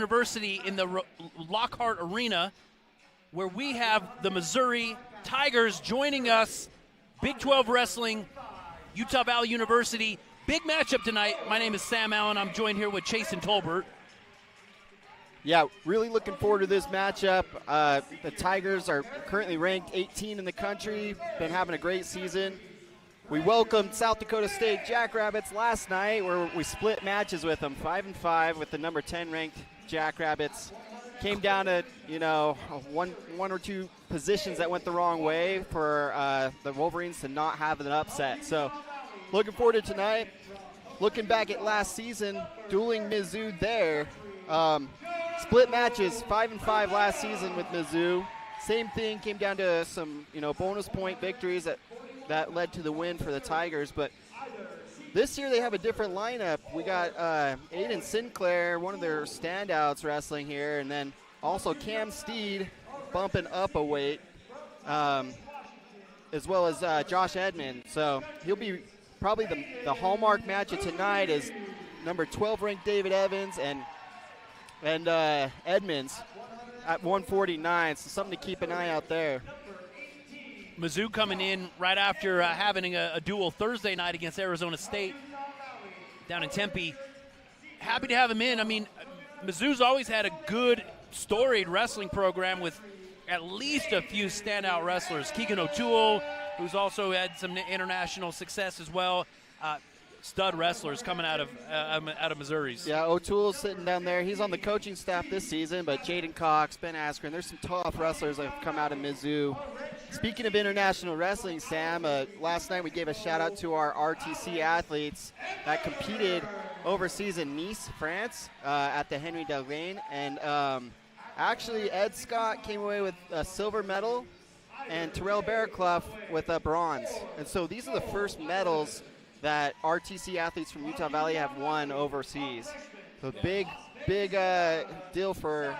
University in the Lockhart Arena, where we have the Missouri Tigers joining us. Big 12 Wrestling, Utah Valley University. Big matchup tonight. My name is Sam Allen. I'm joined here with Chase and Tolbert. Yeah, really looking forward to this matchup. The Tigers are currently ranked 18 in the country, been having a great season. We welcomed South Dakota State Jackrabbits last night, where we split matches with them, 5-5 with the number 10 ranked Jackrabbits. Came down to, one or two positions that went the wrong way for the Wolverines to not have an upset. So looking forward to tonight. Looking back at last season, dueling Mizzou there. Split matches, 5-5 last season with Mizzou. Same thing, came down to some, bonus point victories that led to the win for the Tigers. But this year they have a different lineup. We got Aiden Sinclair, one of their standouts wrestling here, and then also Cam Steed bumping up a weight, as well as Josh Edmond. So he'll be probably the hallmark match of tonight is number 12 ranked David Evans and Edmonds at 149. So something to keep an eye out there. Mizzou coming in right after having a duel Thursday night against Arizona State down in Tempe. Happy to have him in. I mean, Mizzou's always had a good, storied wrestling program with at least a few standout wrestlers. Keegan O'Toole, who's also had some international success as well. Stud wrestlers coming out of Missouri's. Yeah, O'Toole's sitting down there. He's on the coaching staff this season, but Jaden Cox, Ben Askren, there's some tough wrestlers that have come out of Mizzou. Speaking of international wrestling, Sam, last night we gave a shout-out to our RTC athletes that competed overseas in Nice, France, at the Henry Delgain. And actually, Ed Scott came away with a silver medal, and Terrell Bearclough with a bronze. And so these are the first medals that RTC athletes from Utah Valley have won overseas. So big deal for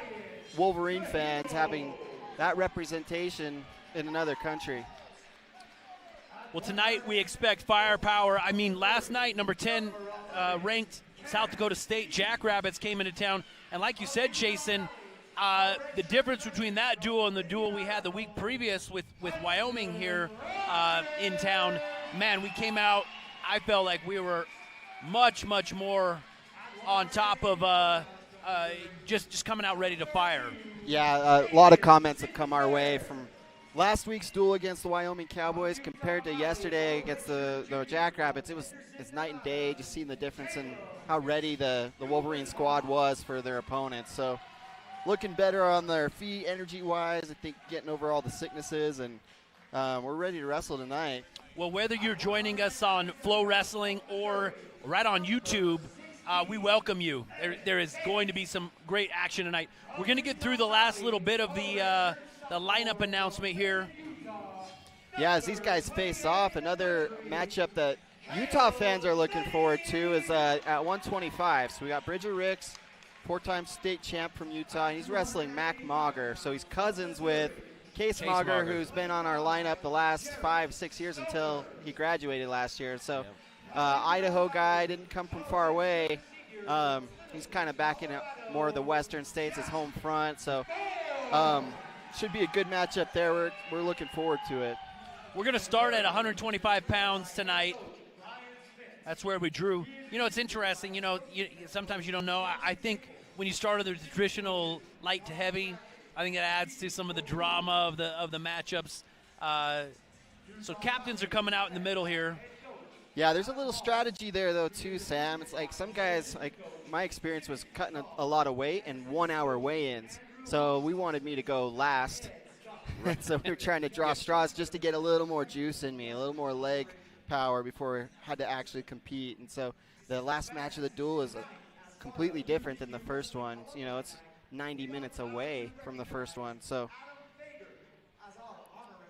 Wolverine fans having that representation in another country. Well, tonight we expect firepower. I mean, last night, number 10 ranked South Dakota State Jackrabbits came into town. And like you said, Jason, the difference between that duel and the duel we had the week previous with Wyoming here in town, man, we came out, I felt like we were much, much more on top of just coming out ready to fire. Yeah, a lot of comments have come our way from last week's duel against the Wyoming Cowboys compared to yesterday against the Jackrabbits. It's night and day, just seeing the difference in how ready the Wolverine squad was for their opponents. So looking better on their feet energy-wise, I think getting over all the sicknesses, and we're ready to wrestle tonight. Well, whether you're joining us on Flow Wrestling or right on YouTube, we welcome you. There is going to be some great action tonight. We're going to get through the last little bit of the lineup announcement here. Yeah, as these guys face off, another matchup that Utah fans are looking forward to is at 125. So we got Bridger Ricks, four-time state champ from Utah, and he's wrestling Mac Mauger. So he's cousins with Case Mauger, who's been on our lineup the last 5-6 years until he graduated last year. So Idaho guy, didn't come from far away. He's kind of back in more of the western states, his home front. So should be a good matchup there. We're looking forward to it. We're going to start at 125 pounds tonight. That's where we drew. It's interesting. Sometimes you don't know. I think when you start with the traditional light to heavy, I think it adds to some of the drama of the matchups. So captains are coming out in the middle here. Yeah, there's a little strategy there, though, too, Sam. It's like some guys, like my experience was cutting a lot of weight and 1 hour weigh-ins. So we wanted me to go last. So we were trying to draw straws just to get a little more juice in me, a little more leg power before we had to actually compete. And so the last match of the duel is completely different than the first one. It's 90 minutes away from the first one. So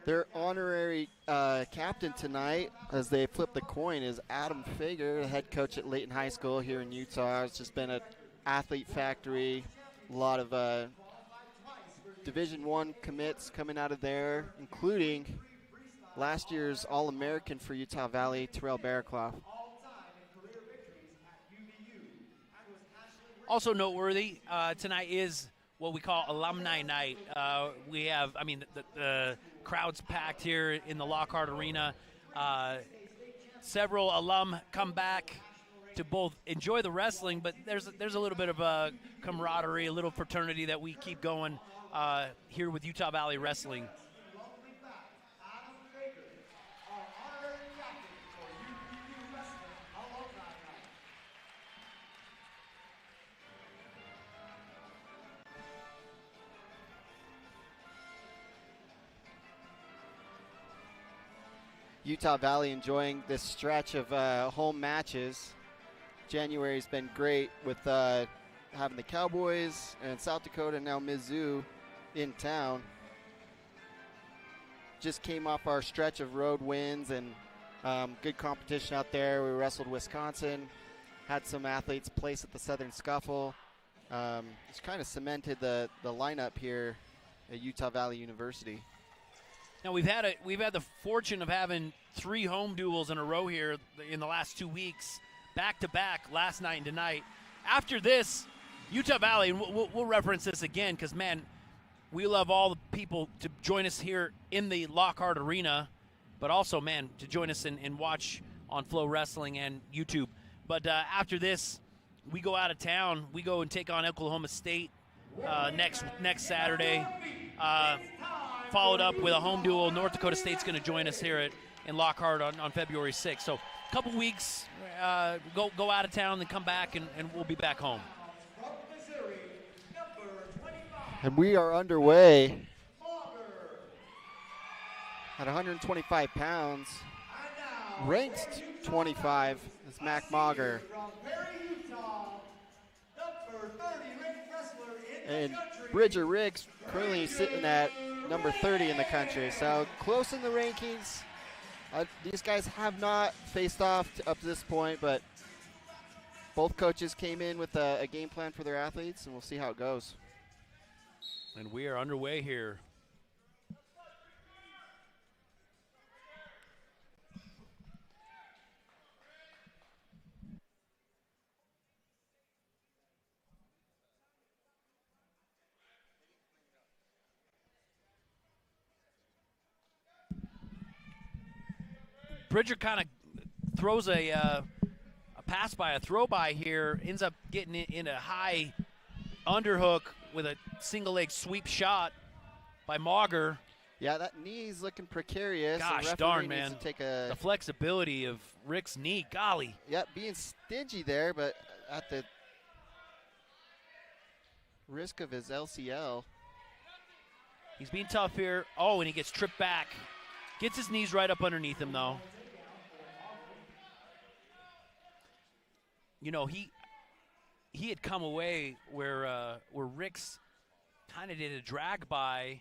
their honorary captain tonight, as they flip the coin, is Adam Fager, the head coach at Layton High School here in Utah. It's just been an athlete factory, a lot of Division I commits coming out of there, including last year's All-American for Utah Valley, Terrell Bearclough. Also noteworthy, tonight is what we call Alumni Night. We have, I mean, the crowd's packed here in the Lockhart Arena. Several alum come back to both enjoy the wrestling, but there's a little bit of a camaraderie, a little fraternity that we keep going here with Utah Valley Wrestling. Utah Valley enjoying this stretch of home matches. January's been great with having the Cowboys and South Dakota, now Mizzou in town. Just came off our stretch of road wins and good competition out there. We wrestled Wisconsin, had some athletes place at the Southern Scuffle. It's kind of cemented the lineup here at Utah Valley University. Now we've had the fortune of having 3 home duels in a row here in the last 2 weeks, back to back, last night and tonight. After this, Utah Valley, and we'll reference this again because man, we love all the people to join us here in the Lockhart Arena, but also man to join us and watch on Flow Wrestling and YouTube. But after this, we go out of town. We go and take on Oklahoma State next Saturday. Followed up with a home duel. North Dakota State's going to join us here in Lockhart on February 6th. So a couple weeks, go out of town, then come back, and we'll be back home. And we are underway at 125 pounds. Ranked 25 is Mac Mauger. And Bridger Riggs currently sitting at number 30 in the country. So close in the rankings. These guys have not faced off up to this point, but both coaches came in with a game plan for their athletes, and we'll see how it goes. And we are underway here. Bridger kind of throws a pass by, a throw by here, ends up getting it in a high underhook with a single leg sweep shot by Mauger. Yeah, that knee's looking precarious. Gosh darn, man. The flexibility of Rick's knee, golly. Yeah, being stingy there, but at the risk of his LCL. He's being tough here. Oh, and he gets tripped back. Gets his knees right up underneath him, though. You know, he had come away where Rick's kind of did a drag by,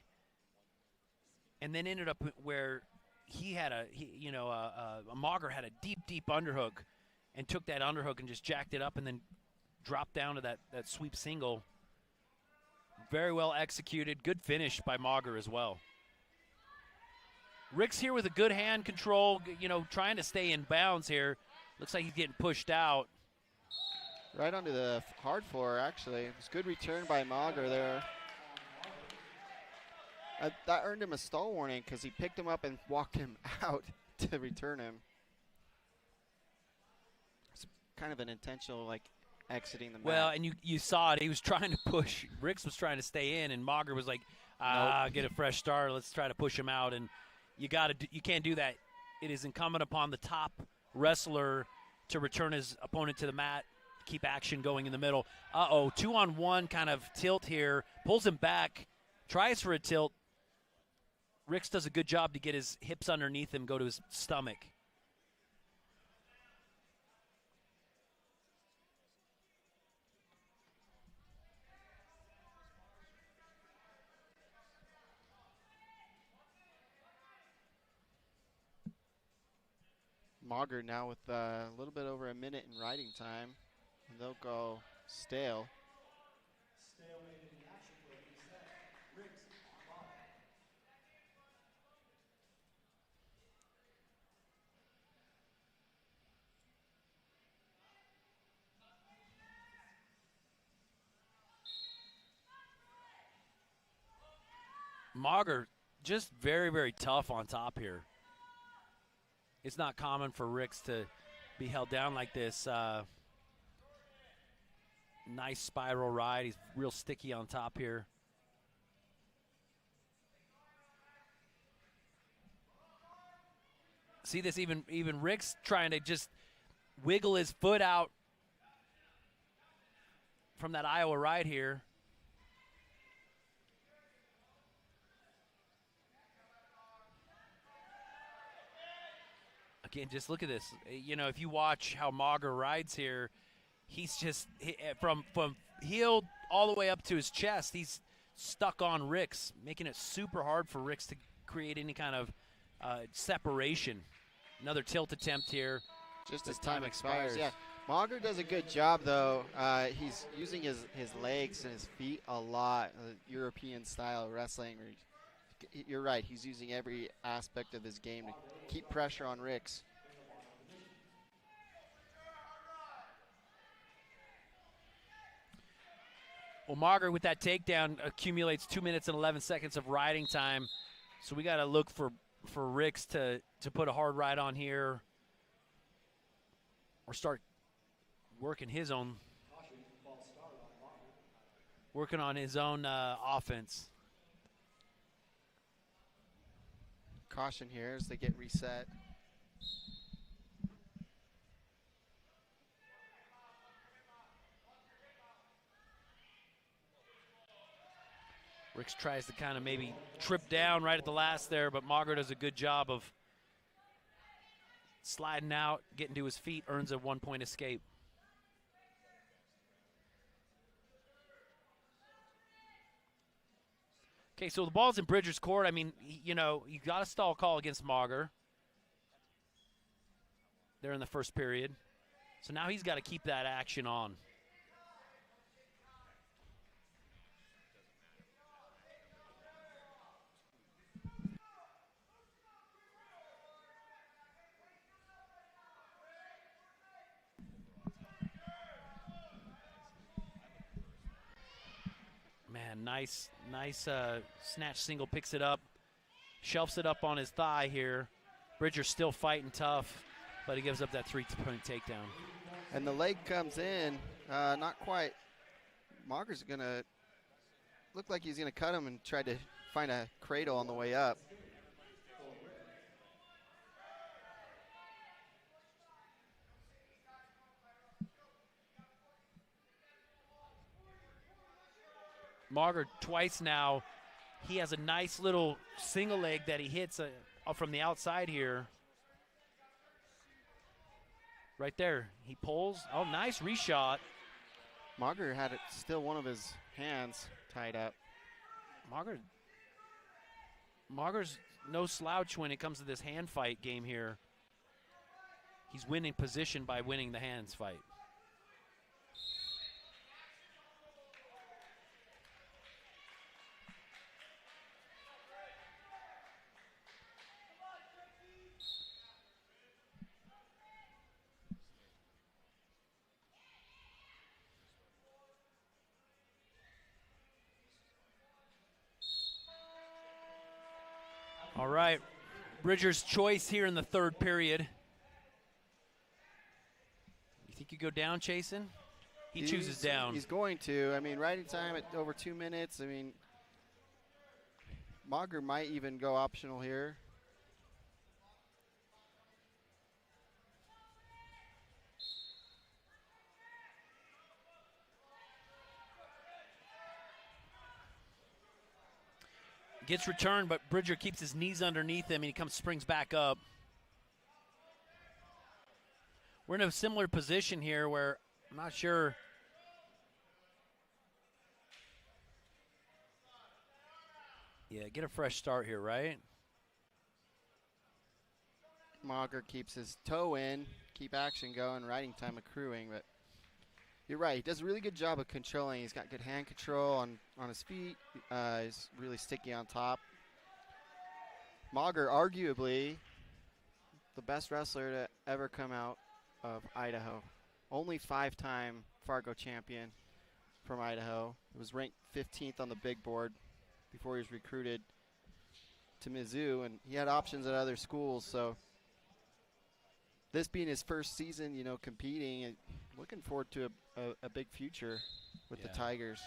and then ended up where he had Mauger had a deep underhook, and took that underhook and just jacked it up, and then dropped down to that sweep single. Very well executed, good finish by Mauger as well. Rick's here with a good hand control, trying to stay in bounds here. Looks like he's getting pushed out. Right onto the hard floor, actually. It was a good return by Mauger there. That earned him a stall warning because he picked him up and walked him out to return him. It's kind of an intentional, exiting the mat. Well, and you saw it. He was trying to push. Ricks was trying to stay in, and Mauger was like, nope. Get a fresh start. Let's try to push him out. And you can't do that. It is incumbent upon the top wrestler to return his opponent to the mat, keep action going in the middle. 2-on-1 kind of tilt here. Pulls him back, tries for a tilt. Ricks does a good job to get his hips underneath him, go to his stomach. Mauger now with a little bit over a minute in riding time. And they'll go stale. Stalemate in the action will reset. Riggs on bottom. Mauger just very, very tough on top here. It's not common for Ricks to be held down like this. Nice spiral ride. He's real sticky on top here. See this, even Ricks trying to just wiggle his foot out from that Iowa ride here. Again, just look at this. You know, if you watch how Mauger rides here, he's just from heel all the way up to his chest. He's stuck on Ricks, making it super hard for Ricks to create any kind of separation. Another tilt attempt here. Just as time expires. Yeah, Mauger does a good job, though. He's using his legs and his feet a lot, European style wrestling. You're right, he's using every aspect of his game to keep pressure on Ricks. Well, Mauger with that takedown accumulates 2 minutes and 11 seconds of riding time. So we got to look for Ricks to put a hard ride on here or start working his own, working on his own offense. Caution here as they get reset. Ricks tries to kind of maybe trip down right at the last there, but Mauger does a good job of sliding out, getting to his feet, earns a 1-point escape. Okay, so the ball's in Bridger's court. I mean, you know, you got a stall call against Mauger there in the first period. So now he's got to keep that action on. Man, nice snatch single, picks it up, shelves it up on his thigh here. Bridger's still fighting tough, but he gives up that 3-point takedown. And the leg comes in, not quite. Mauger's gonna look like he's gonna cut him and try to find a cradle on the way up. Mauger twice now. He has a nice little single leg that he hits from the outside here. Right there. He pulls. Oh, nice reshot. Mauger had still one of his hands tied up. Mauger's no slouch when it comes to this hand fight game here. He's winning position by winning the hands fight. All right, Bridger's choice here in the third period. You think you go down, Chasen? He chooses down. He's going to. I mean, riding time at over 2 minutes. I mean, Mauger might even go optional here. Gets returned, but Bridger keeps his knees underneath him, and he springs back up. We're in a similar position here where I'm not sure. Yeah, get a fresh start here, right? Mauger keeps his toe in, keep action going, riding time accruing, but you're right. He does a really good job of controlling. He's got good hand control on his feet. He's really sticky on top. Mauger, arguably the best wrestler to ever come out of Idaho. Only 5-time Fargo champion from Idaho. He was ranked 15th on the big board before he was recruited to Mizzou, and he had options at other schools. So this being his first season, you know, competing, and looking forward to a big future with the Tigers.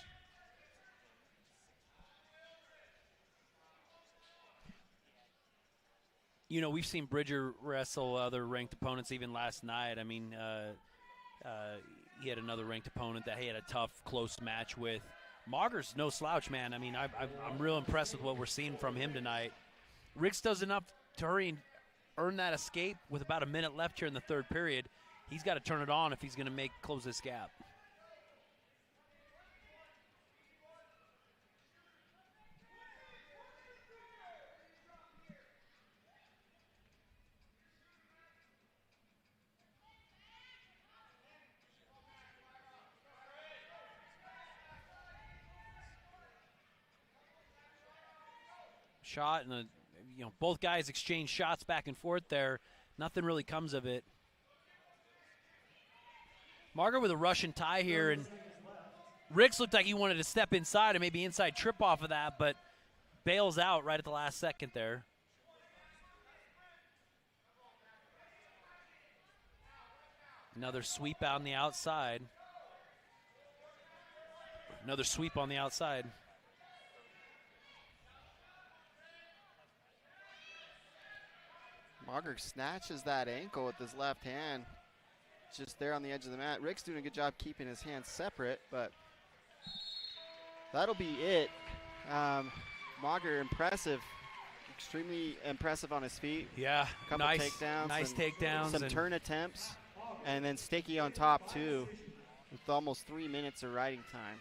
You know, we've seen Bridger wrestle other ranked opponents even last night. I mean, he had another ranked opponent that he had a tough, close match with. Mauger's no slouch, man. I mean, I'm real impressed with what we're seeing from him tonight. Riggs does enough to hurry and earn that escape with about a minute left here in the third period. He's got to turn it on if he's going to close this gap. Shot, and both guys exchange shots back and forth there. Nothing really comes of it. Mauger with a Russian tie here, and Riggs looked like he wanted to step inside and maybe inside trip off of that, but bails out right at the last second there. Another sweep out on the outside. Another sweep on the outside. Mauger snatches that ankle with his left hand, just there on the edge of the mat. Rick's doing a good job keeping his hands separate, but that'll be it. Mauger, impressive, extremely impressive on his feet. Yeah, a couple takedowns, nice takedowns, some turn attempts, and then sticky on top too, with almost 3 minutes of riding time.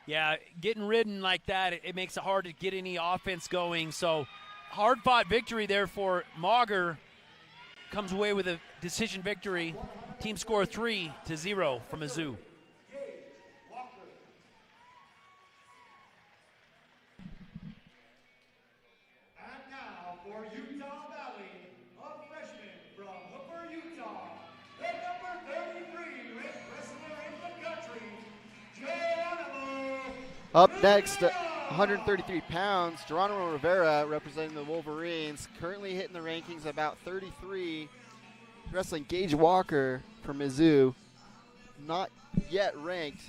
Yeah, getting ridden like that, it makes it hard to get any offense going. So hard-fought victory there for Mauger. Comes away with a decision victory. Team score 3-0 from Mizzou. And now for Utah Valley, a freshman from Hooper, Utah, the number 33 ranked wrestler in the country, Geronimo. Up next, 133 pounds, Geronimo Rivera, representing the Wolverines, currently hitting the rankings about 33, wrestling Gage Walker from Mizzou, not yet ranked.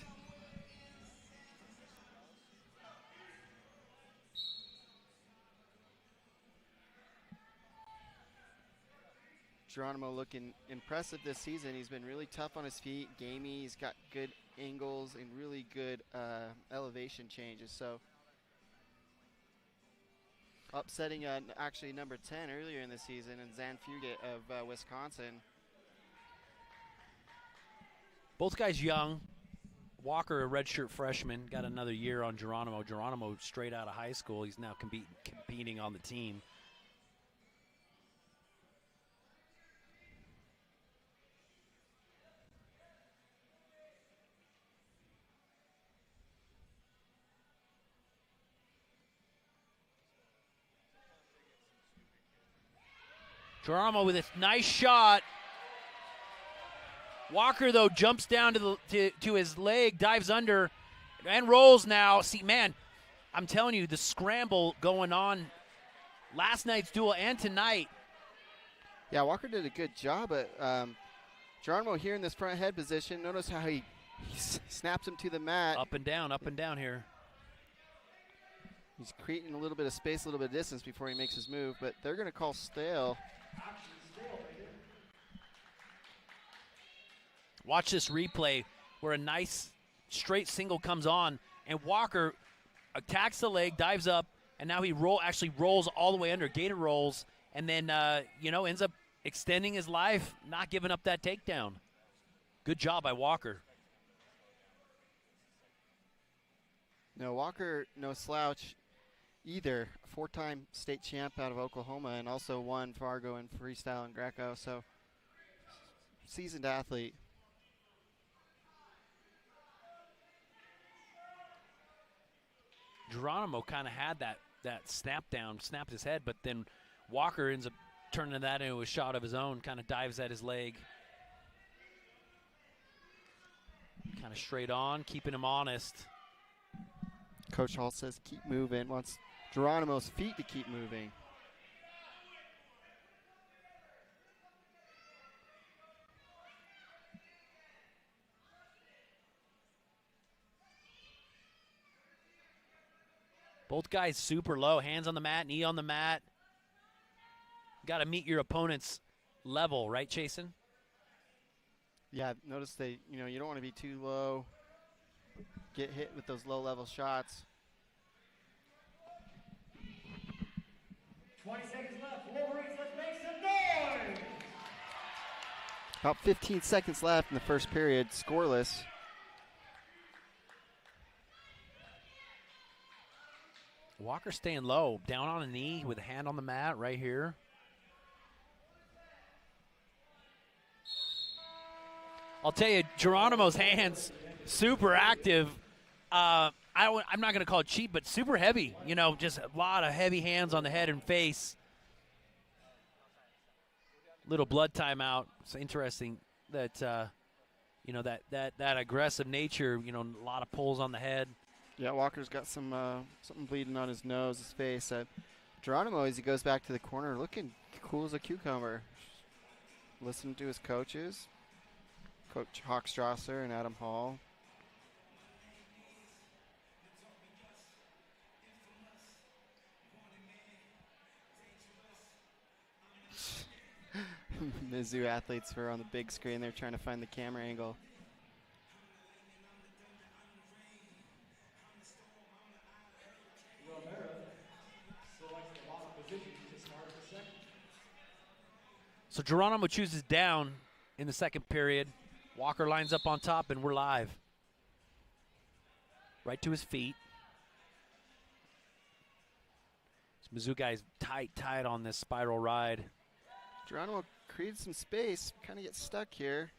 Geronimo looking impressive this season. He's been really tough on his feet, gamey. He's got good angles and really good elevation changes. So upsetting actually number 10 earlier in the season, and Zan Fugit of Wisconsin. Both guys young. Walker, a redshirt freshman, got another year on Geronimo. Geronimo straight out of high school. He's now competing on the team. Geronimo with a nice shot. Walker, though, jumps down to his leg, dives under, and rolls now. See, man, I'm telling you, the scramble going on last night's duel and tonight. Yeah, Walker did a good job, but Geronimo here in this front head position. Notice how he snaps him to the mat. Up and down here. He's creating a little bit of space, a little bit of distance before he makes his move, but they're going to call stale. Watch this replay where a nice straight single comes on, and Walker attacks the leg, dives up, and now he actually rolls all the way under, gator rolls, and then ends up extending his life, not giving up that takedown. Good job by Walker. No, Walker, no slouch either. Four-time state champ out of Oklahoma, and also won Fargo in freestyle and Greco, so seasoned athlete. Geronimo kind of had that snap down, snapped his head, but then Walker ends up turning that into a shot of his own, kind of dives at his leg. Kind of straight on, keeping him honest. Coach Hall says keep moving, wants Geronimo's feet to keep moving. Both guys super low, hands on the mat, knee on the mat. Got to meet your opponent's level, right, Chasen? Yeah, notice you don't want to be too low. Get hit with those low-level shots. 20 seconds left. Wolverines, let's make some noise! About 15 seconds left in the first period, scoreless. Walker staying low, down on a knee with a hand on the mat right here. I'll tell you, Geronimo's hands, super active. I'm not going to call it cheap, but super heavy. You know, just a lot of heavy hands on the head and face. Little blood timeout. It's interesting that, you know, that aggressive nature, you know, a lot of pulls on the head. Yeah, Walker's got some something bleeding on his nose, his face. Geronimo, as he goes back to the corner, looking cool as a cucumber. Listening to his coaches, Coach Hochstrasser and Adam Hall. Mizzou athletes were on the big screen. They're trying to find the camera angle. So Geronimo chooses down in the second period. Walker lines up on top, and we're live. Right to his feet. This Mizzou guy's tight on this spiral ride. Geronimo creates some space, kind of gets stuck here.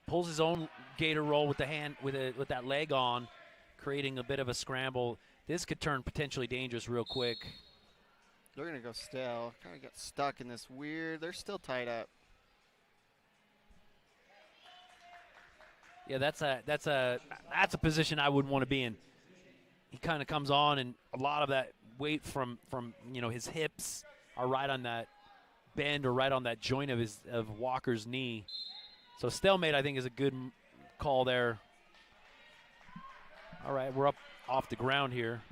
Pulls his own gator roll with the hand, with that leg on, creating a bit of a scramble. This could turn potentially dangerous real quick. They're gonna go stale. Kind of got stuck in this weird. They're still tied up. Yeah, that's a position I wouldn't want to be in. He kind of comes on, and a lot of that weight from you know, his hips are right on that bend or right on that joint of Walker's knee. So stalemate, I think, is a good call there. All right, we're up off the ground here.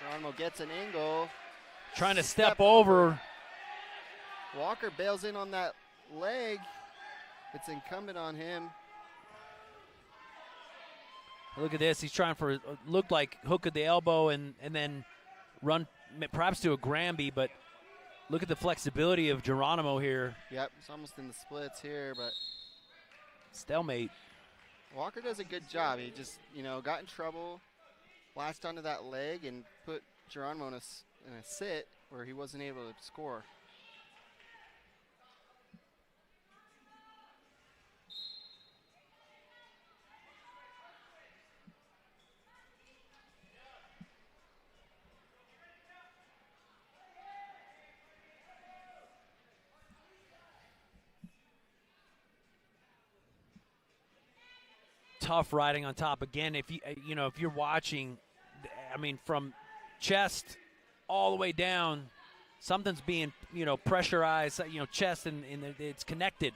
Geronimo gets an angle. Trying to step over. Walker bails in on that leg. It's incumbent on him. Look at this. He's trying for, looked like hook at the elbow and then run perhaps to a Granby, but look at the flexibility of Geronimo here. Yep, it's almost in the splits here, but stalemate. Walker does a good job. He just, you know, got in trouble, latched onto that leg, and put Geronimo in a sit where he wasn't able to score. Tough riding on top. Again, if you're watching, I mean, from chest all the way down, something's being, you know, pressurized, you know, chest and it's connected.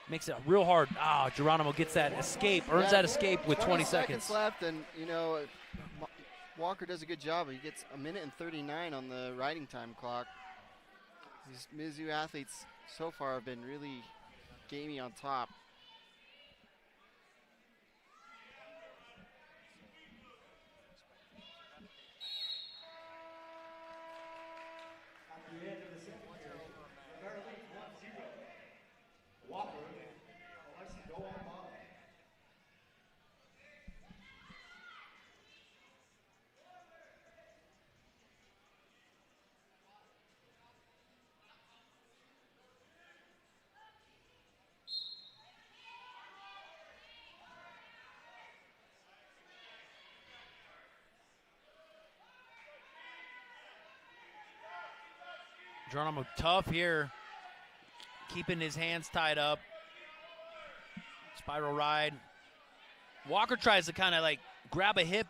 Makes it real hard. Geronimo gets that escape, earns that escape with 20 seconds left, and, you know, Walker does a good job. He gets a minute and 39 on the riding time clock. These Mizzou athletes so far have been really gamey on top. At the end of the second period, the Maryland 1-0. Walker elects to go on bottom. Geronimo tough here, keeping his hands tied up. Spiral ride. Walker tries to kind of like grab a hip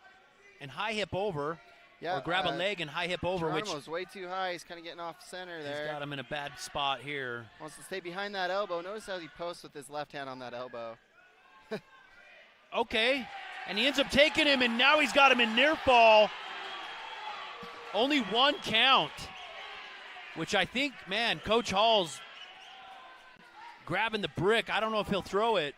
and high hip over, or grab a leg and high hip over. Geronimo's way too high. He's kind of getting off center there. He's got him in a bad spot here. Wants to stay behind that elbow. Notice how he posts with his left hand on that elbow. Okay, and he ends up taking him, and now he's got him in near fall. Only one count, which I think, man, Coach Hall's grabbing the brick. I don't know if he'll throw it.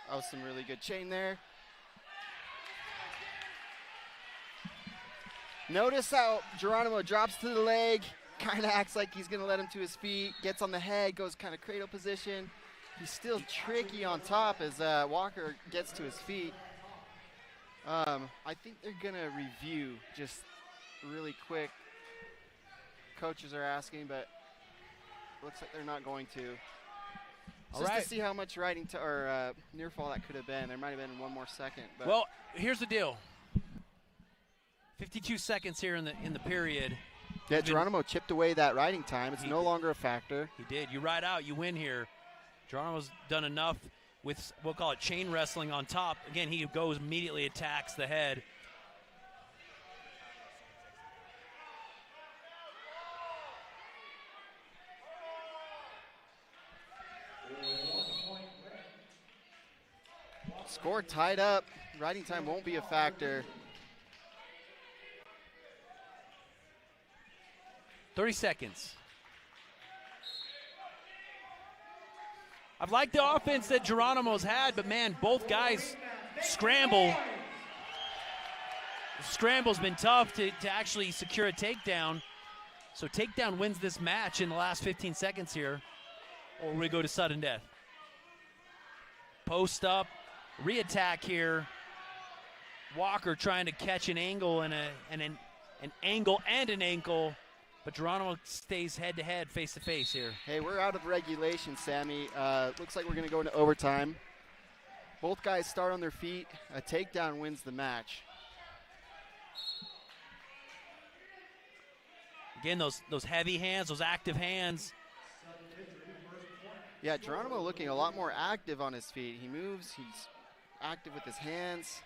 That was some really good chain there. Notice how Geronimo drops to the leg, kind of acts like he's going to let him to his feet, gets on the head, goes kind of cradle position. He's still tricky on top as Walker gets to his feet. I think they're going to review just really quick. Coaches are asking, but looks like they're not going to. Just to see how much riding or near fall that could have been. There might have been one more second. But well, here's the deal. 52 seconds here in the period. Yeah, Geronimo chipped away that riding time. It's no longer a factor. He did. You ride out, you win here. Geronimo's done enough with, we'll call it chain wrestling on top. Again, he goes immediately, attacks the head. Score tied up. Riding time won't be a factor. 30 seconds. I've liked the offense that Geronimo's had, but man, both guys scramble. The scramble's been tough to actually secure a takedown. So takedown wins this match in the last 15 seconds here, or we go to sudden death. Post up, re-attack here. Walker trying to catch an angle and an angle and an ankle. But Geronimo stays head-to-head, face-to-face here. Hey, we're out of regulation, Sammy. Looks like we're going to go into overtime. Both guys start on their feet. A takedown wins the match. Again, those heavy hands, those active hands. Yeah, Geronimo looking a lot more active on his feet. He moves, he's active with his hands.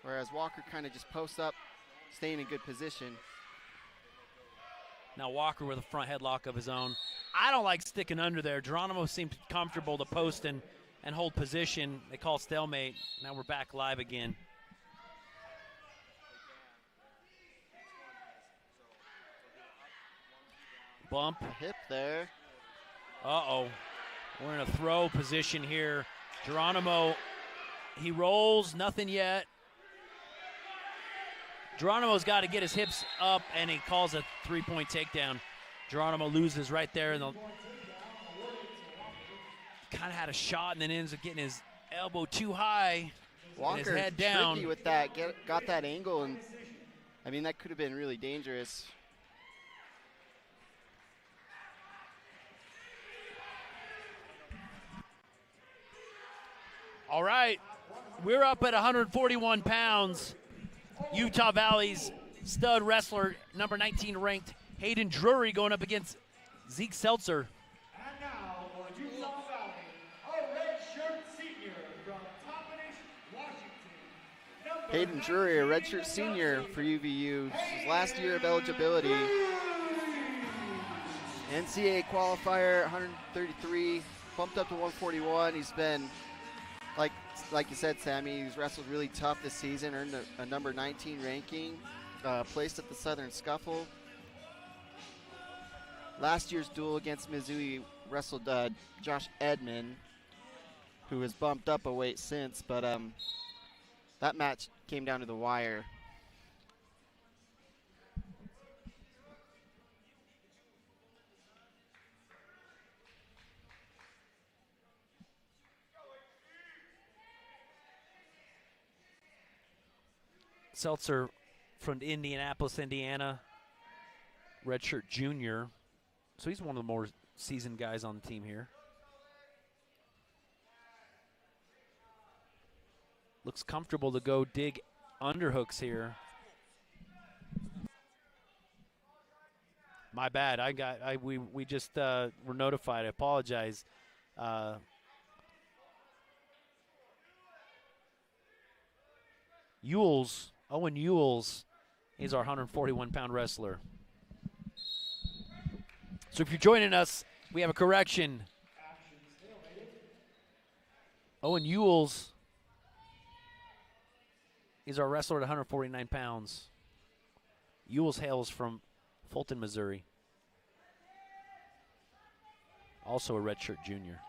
Whereas Walker kind of just posts up, staying in good position. Now Walker with a front headlock of his own. I don't like sticking under there. Geronimo seems comfortable to post and hold position. They call stalemate. Now we're back live again. Bump. Hip there. Uh-oh. We're in a throw position here. Geronimo, he rolls, nothing yet. Geronimo's got to get his hips up, and he calls a three-point takedown. Geronimo loses right there. And kind of had a shot and then ends up getting his elbow too high. Walker and his head down. Tricky with that, got that angle, and I mean, that could have been really dangerous. All right, we're up at 141 pounds. Utah Valley's stud wrestler, number 19 ranked, Hayden Drury, going up against Zeke Seltzer. And now for Utah Valley, a redshirt senior from Toppenish, Washington. Hayden Drury, a redshirt senior for UVU. His last year of eligibility. NCAA qualifier, 133, bumped up to 141. He's been, like you said, Sammy, he's wrestled really tough this season, earned a number 19 ranking, placed at the Southern Scuffle. Last year's duel against Mizzou, he wrestled Josh Edmond, who has bumped up a weight since, but that match came down to the wire. Seltzer from Indianapolis, Indiana, redshirt junior. So he's one of the more seasoned guys on the team here. looks comfortable to go dig underhooks here. My bad. We just were notified. I apologize. Owen Ewells is our 141-pound wrestler. So if you're joining us, we have a correction. Owen Ewells is our wrestler at 149 pounds. Ewells hails from Fulton, Missouri. Also a redshirt junior.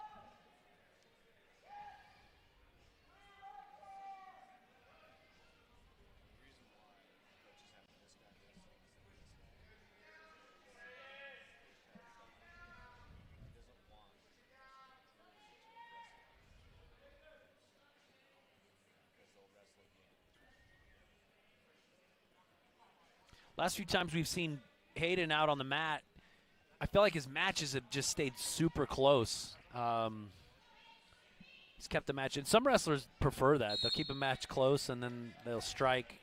Last few times we've seen Hayden out on the mat, I feel like his matches have just stayed super close. He's kept the match, and some wrestlers prefer that. They'll keep a match close, and then they'll strike,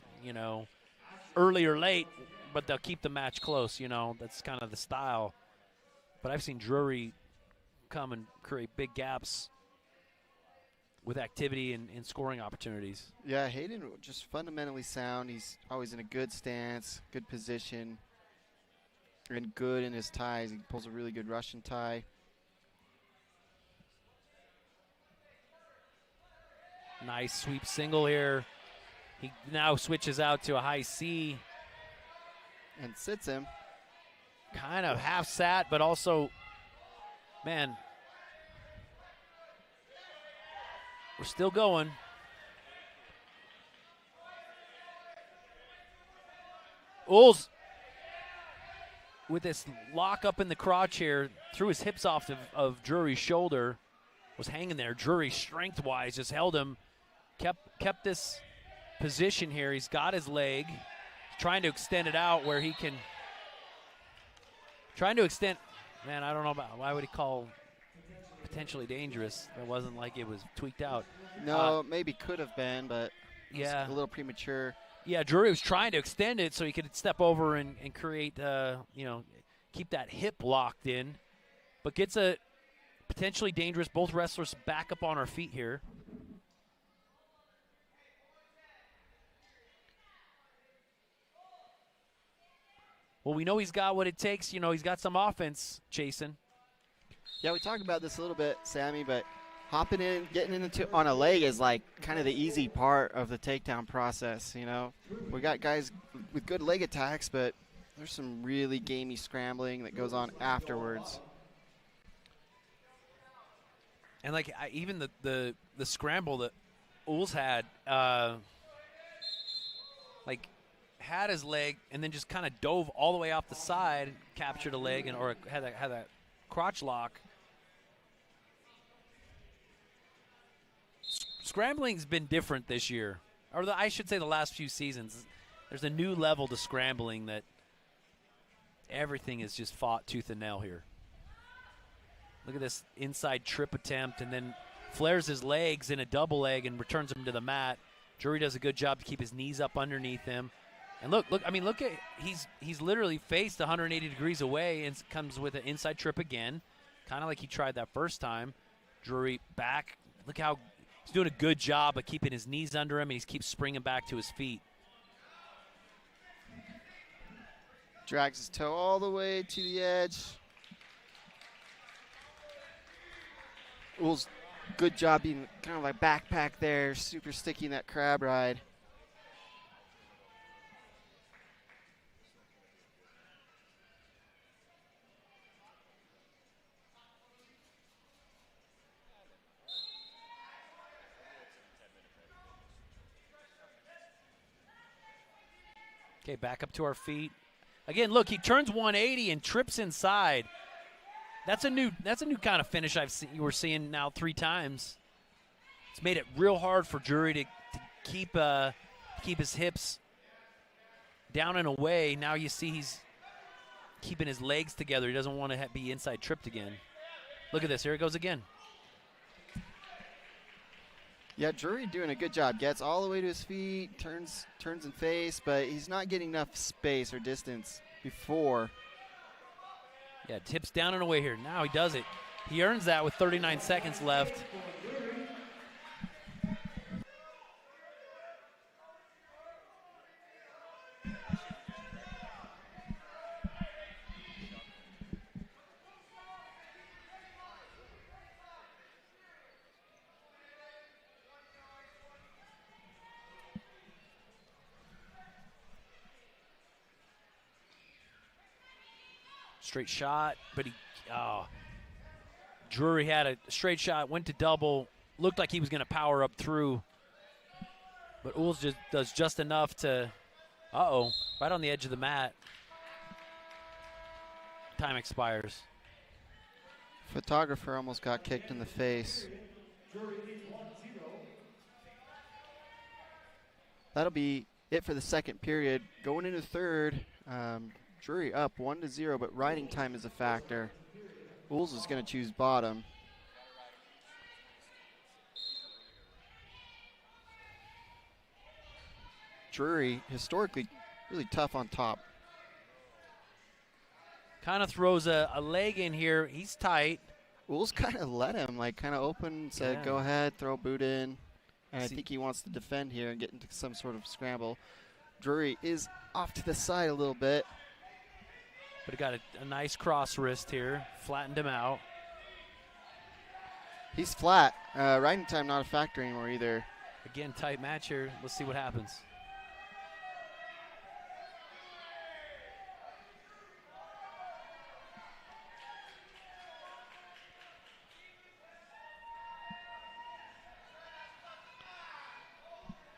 early or late, but they'll keep the match close. That's kind of the style. But I've seen Drury come and create big gaps with activity and scoring opportunities. Yeah, Hayden just fundamentally sound. He's always in a good stance, good position, and good in his ties. He pulls a really good Russian tie. Nice sweep single here. He now switches out to a high C. And sits him. Kind of half sat, but also, man, we're still going. Ewells with this lock up in the crotch here, threw his hips off of Drury's shoulder, was hanging there. Drury, strength-wise, just held him, kept this position here. He's got his leg, trying to extend it out where he can, man, I don't know about, why would he call potentially dangerous? It wasn't like it was tweaked out. No, maybe could have been, but yeah, a little premature. Yeah, Drury was trying to extend it so he could step over and create, keep that hip locked in, but gets a potentially dangerous. Both wrestlers back up on our feet here. Well, we know he's got what it takes. He's got some offense, Jason. Yeah, we talked about this a little bit, Sammy, but hopping in, getting into on a leg is like kind of the easy part of the takedown process, We got guys with good leg attacks, but there's some really gamey scrambling that goes on afterwards. And even the scramble that Ewells had, had his leg and then just kind of dove all the way off the side, captured a leg, or had that crotch lock. Scrambling's been different this year, or I should say the last few seasons. There's a new level to scrambling that everything is just fought tooth and nail here. Look at this inside trip attempt, and then flares his legs in a double leg and returns him to the mat. Drury does a good job to keep his knees up underneath him. And look at, he's literally faced 180 degrees away and comes with an inside trip again, kind of like he tried that first time. Drury back. Look how he's doing a good job of keeping his knees under him, and he keeps springing back to his feet. Drags his toe all the way to the edge. Ewells, good job being kind of like backpack there, super sticky in that crab ride. Okay, back up to our feet. Again, look, he turns 180 and trips inside. That's a new kind of finish we're seeing now 3 times. It's made it real hard for Drury to keep his hips down and away. Now you see he's keeping his legs together. He doesn't want to be inside tripped again. Look at this. Here it goes again. Yeah, Drury doing a good job. Gets all the way to his feet, turns and face, but he's not getting enough space or distance before. Yeah, tips down and away here. Now he does it. He earns that with 39 seconds left. Straight shot, but Drury had a straight shot, went to double, looked like he was going to power up through, but Ools just does just enough to, right on the edge of the mat. Time expires. Photographer almost got kicked in the face. That'll be it for the second period. Going into third, Drury up 1-0, but riding time is a factor. Ools is going to choose bottom. Drury, historically, really tough on top. Kind of throws a leg in here. He's tight. Ools kind of let him, kind of open, said, go ahead, throw a boot in. And I think he wants to defend here and get into some sort of scramble. Drury is off to the side a little bit. But he got a nice cross wrist here, flattened him out. He's flat. Riding time not a factor anymore either. Again, tight match here. Let's see what happens.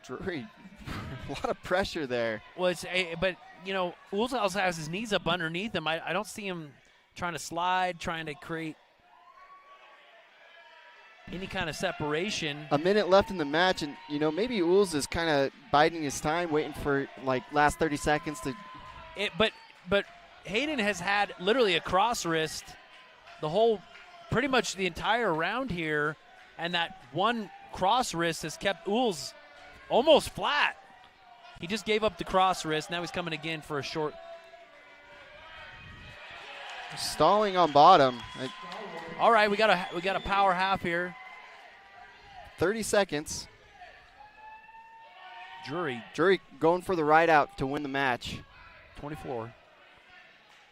Drury, a lot of pressure there. Well, but Ools also has his knees up underneath him. I don't see him trying to slide, trying to create any kind of separation. A minute left in the match, and maybe Ools is kind of biding his time, waiting for last 30 seconds to. But Hayden has had literally a cross wrist pretty much the entire round here, and that one cross wrist has kept Ools almost flat. He just gave up the cross wrist. Now he's coming again for a short. Stalling on bottom. All right, we got a power half here. 30 seconds. Drury going for the ride out to win the match. 24.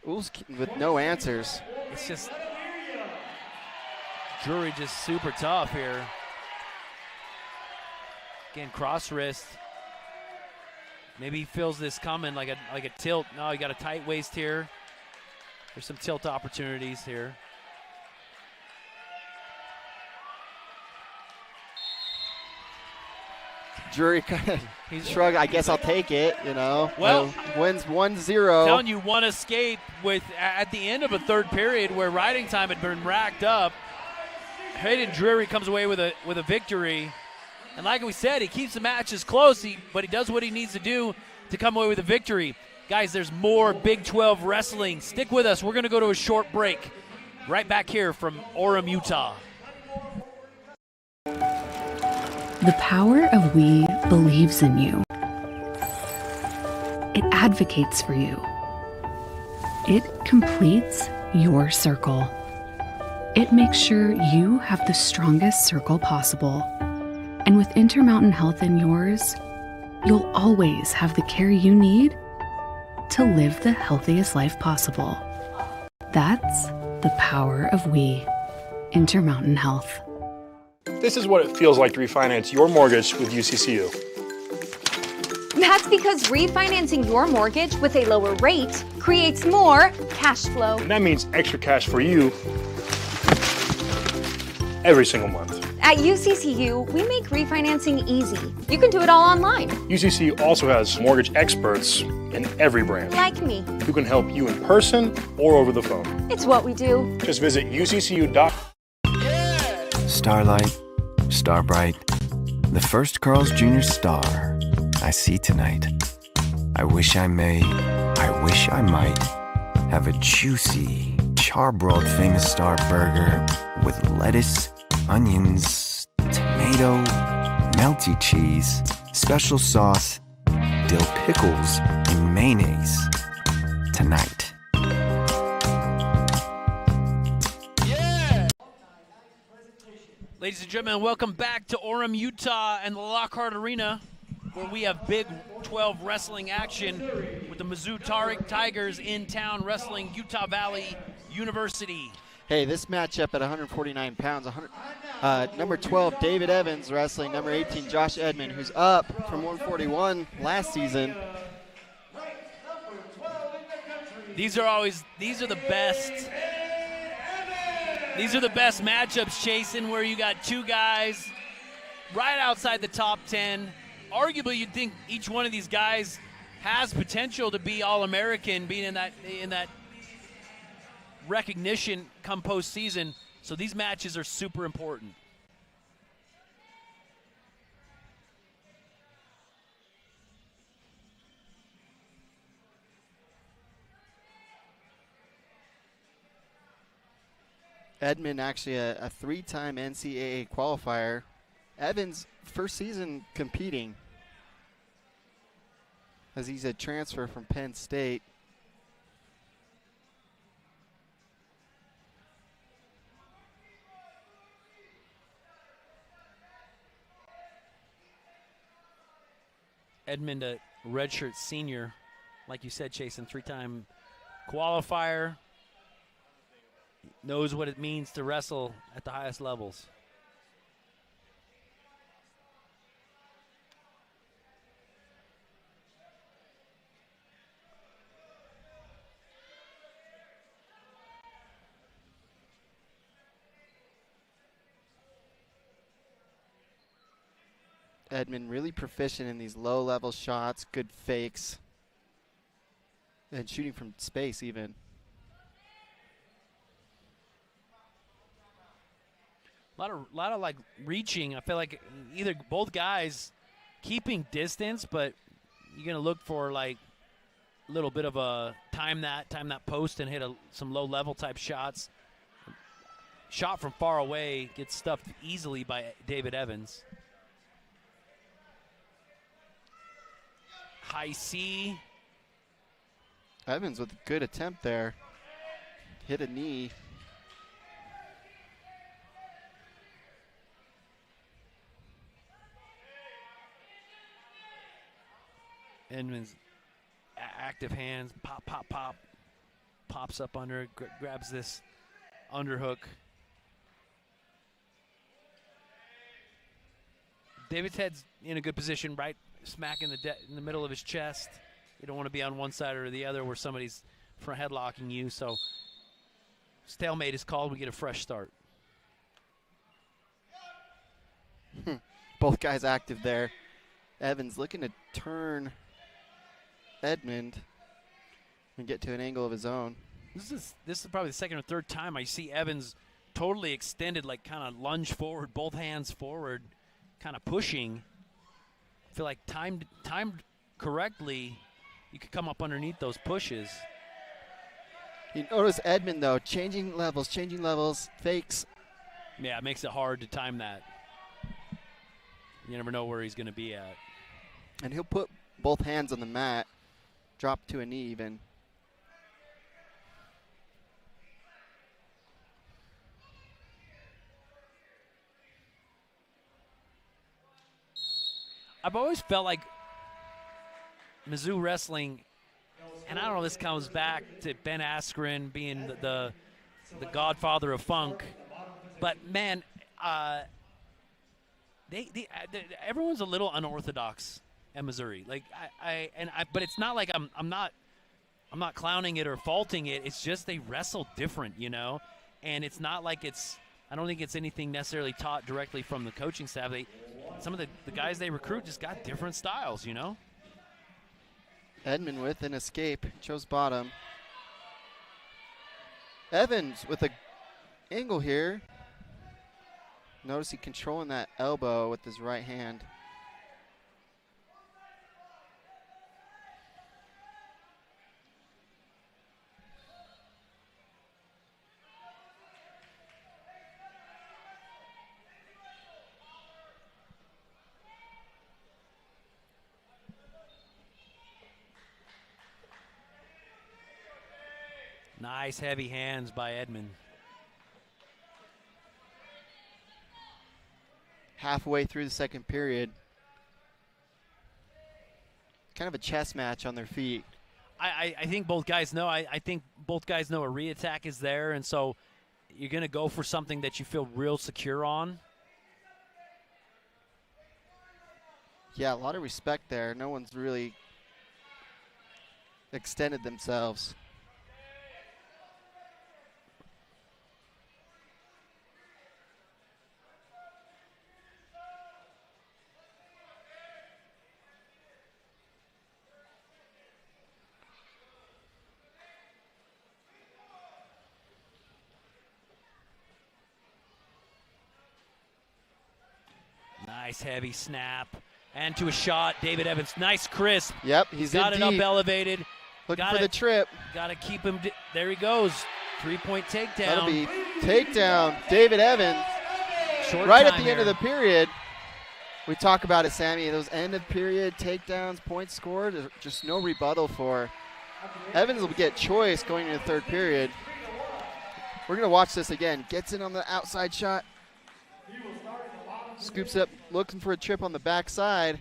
Ools with no answers. It's just Drury just super tough here. Again, cross wrist. Maybe he feels this coming like a tilt. No, he got a tight waist here. There's some tilt opportunities here. Drury kind of shrug. I guess I'll take it. Well, wins 1-0. Telling you, one escape at the end of a third period where riding time had been racked up. Hayden Drury comes away with a victory. And like we said, he keeps the matches close, but he does what he needs to do to come away with a victory. Guys, there's more Big 12 wrestling. Stick with us. We're going to go to a short break. Right back here from Orem, Utah. The power of we believes in you. It advocates for you. It completes your circle. It makes sure you have the strongest circle possible. And with Intermountain Health in yours, you'll always have the care you need to live the healthiest life possible. That's the power of we, Intermountain Health. This is what it feels like to refinance your mortgage with UCCU. That's because refinancing your mortgage with a lower rate creates more cash flow. And that means extra cash for you every single month. At UCCU, we make refinancing easy. You can do it all online. UCCU also has mortgage experts in every branch. Like me. Who can help you in person or over the phone. It's what we do. Just visit uccu.com. Starlight, Starbright, the first Carl's Jr. star I see tonight. I wish I may, I wish I might have a juicy, charbroiled famous star burger with lettuce, onions, tomato, melty cheese, special sauce, dill pickles, and mayonnaise. Tonight. Ladies and gentlemen, welcome back to Orem, Utah and the Lockhart Arena, where we have Big 12 wrestling action with the Mizzou Tigers in town wrestling Utah Valley University. Hey, this matchup at 149 pounds, number 12, David Evans wrestling number 18, Josh Edmond, who's up from 141 last season. These are the best. These are the best matchups, Jason, where you got two guys right outside the top 10. Arguably, you'd think each one of these guys has potential to be All-American, being in that recognition come postseason. So these matches are super important. Edmond actually a three-time NCAA qualifier. Evans, first season competing, as he's a transfer from Penn State. Edmond, a redshirt senior, like you said, Jason, three-time qualifier. Knows what it means to wrestle at the highest levels. Edmond really proficient in these low-level shots, good fakes, and shooting from space even. A lot of like reaching. I feel like either both guys keeping distance, but you're gonna look for like a little bit of a time that post and hit some low level type shots. Shot from far away gets stuffed easily by David Evans. High C. Evans with a good attempt there. Hit a knee. Edmonds, active hands, pop, pop, pop. Pops up under, grabs this underhook. David's head's in a good position, right smack in the middle of his chest. You don't want to be on one side or the other where somebody's front headlocking you. So stalemate is called. We get a fresh start. Both guys active there. Evans looking to turn Edmond and get to an angle of his own. This is probably the second or third time I see Evans totally extended, like kind of lunge forward, both hands forward, kind of pushing. I feel like timed correctly, you could come up underneath those pushes. You notice Edmond, though, changing levels, fakes. Yeah, it makes it hard to time that. You never know where he's going to be at. And he'll put both hands on the mat, drop to a knee even. I've always felt like Mizzou wrestling, and I don't know, this comes back to Ben Askren being the godfather of funk, but man, everyone's a little unorthodox at Missouri. Like but it's not like I'm not clowning it or faulting it. It's just they wrestle different, you know, and it's not like I don't think it's anything necessarily taught directly from the coaching staff. Some of the guys they recruit just got different styles, you know. Edmond with an escape, chose bottom. Evans with a angle here. Notice he controlling that elbow with his right hand. Nice heavy hands by Edmund. Halfway through the second period. Kind of a chess match on their feet. I think both guys know. I think both guys know a re-attack is there, and so you're going to go for something that you feel real secure on. Yeah, a lot of respect there. No one's really extended themselves. Nice heavy snap. And to a shot, David Evans. Nice crisp. Yep, he's got in it deep. up elevated. Looking for the trip. Got to keep him. There he goes. 3-point takedown. That'll be takedown. David Evans. Short right time at the here. end of the period. We talk about it, Sammy. Those end of period takedowns, points scored, there's just no rebuttal for. Evans will get choice going into the third period. We're going to watch this again. Gets in on the outside shot. Scoops up, looking for a trip on the backside.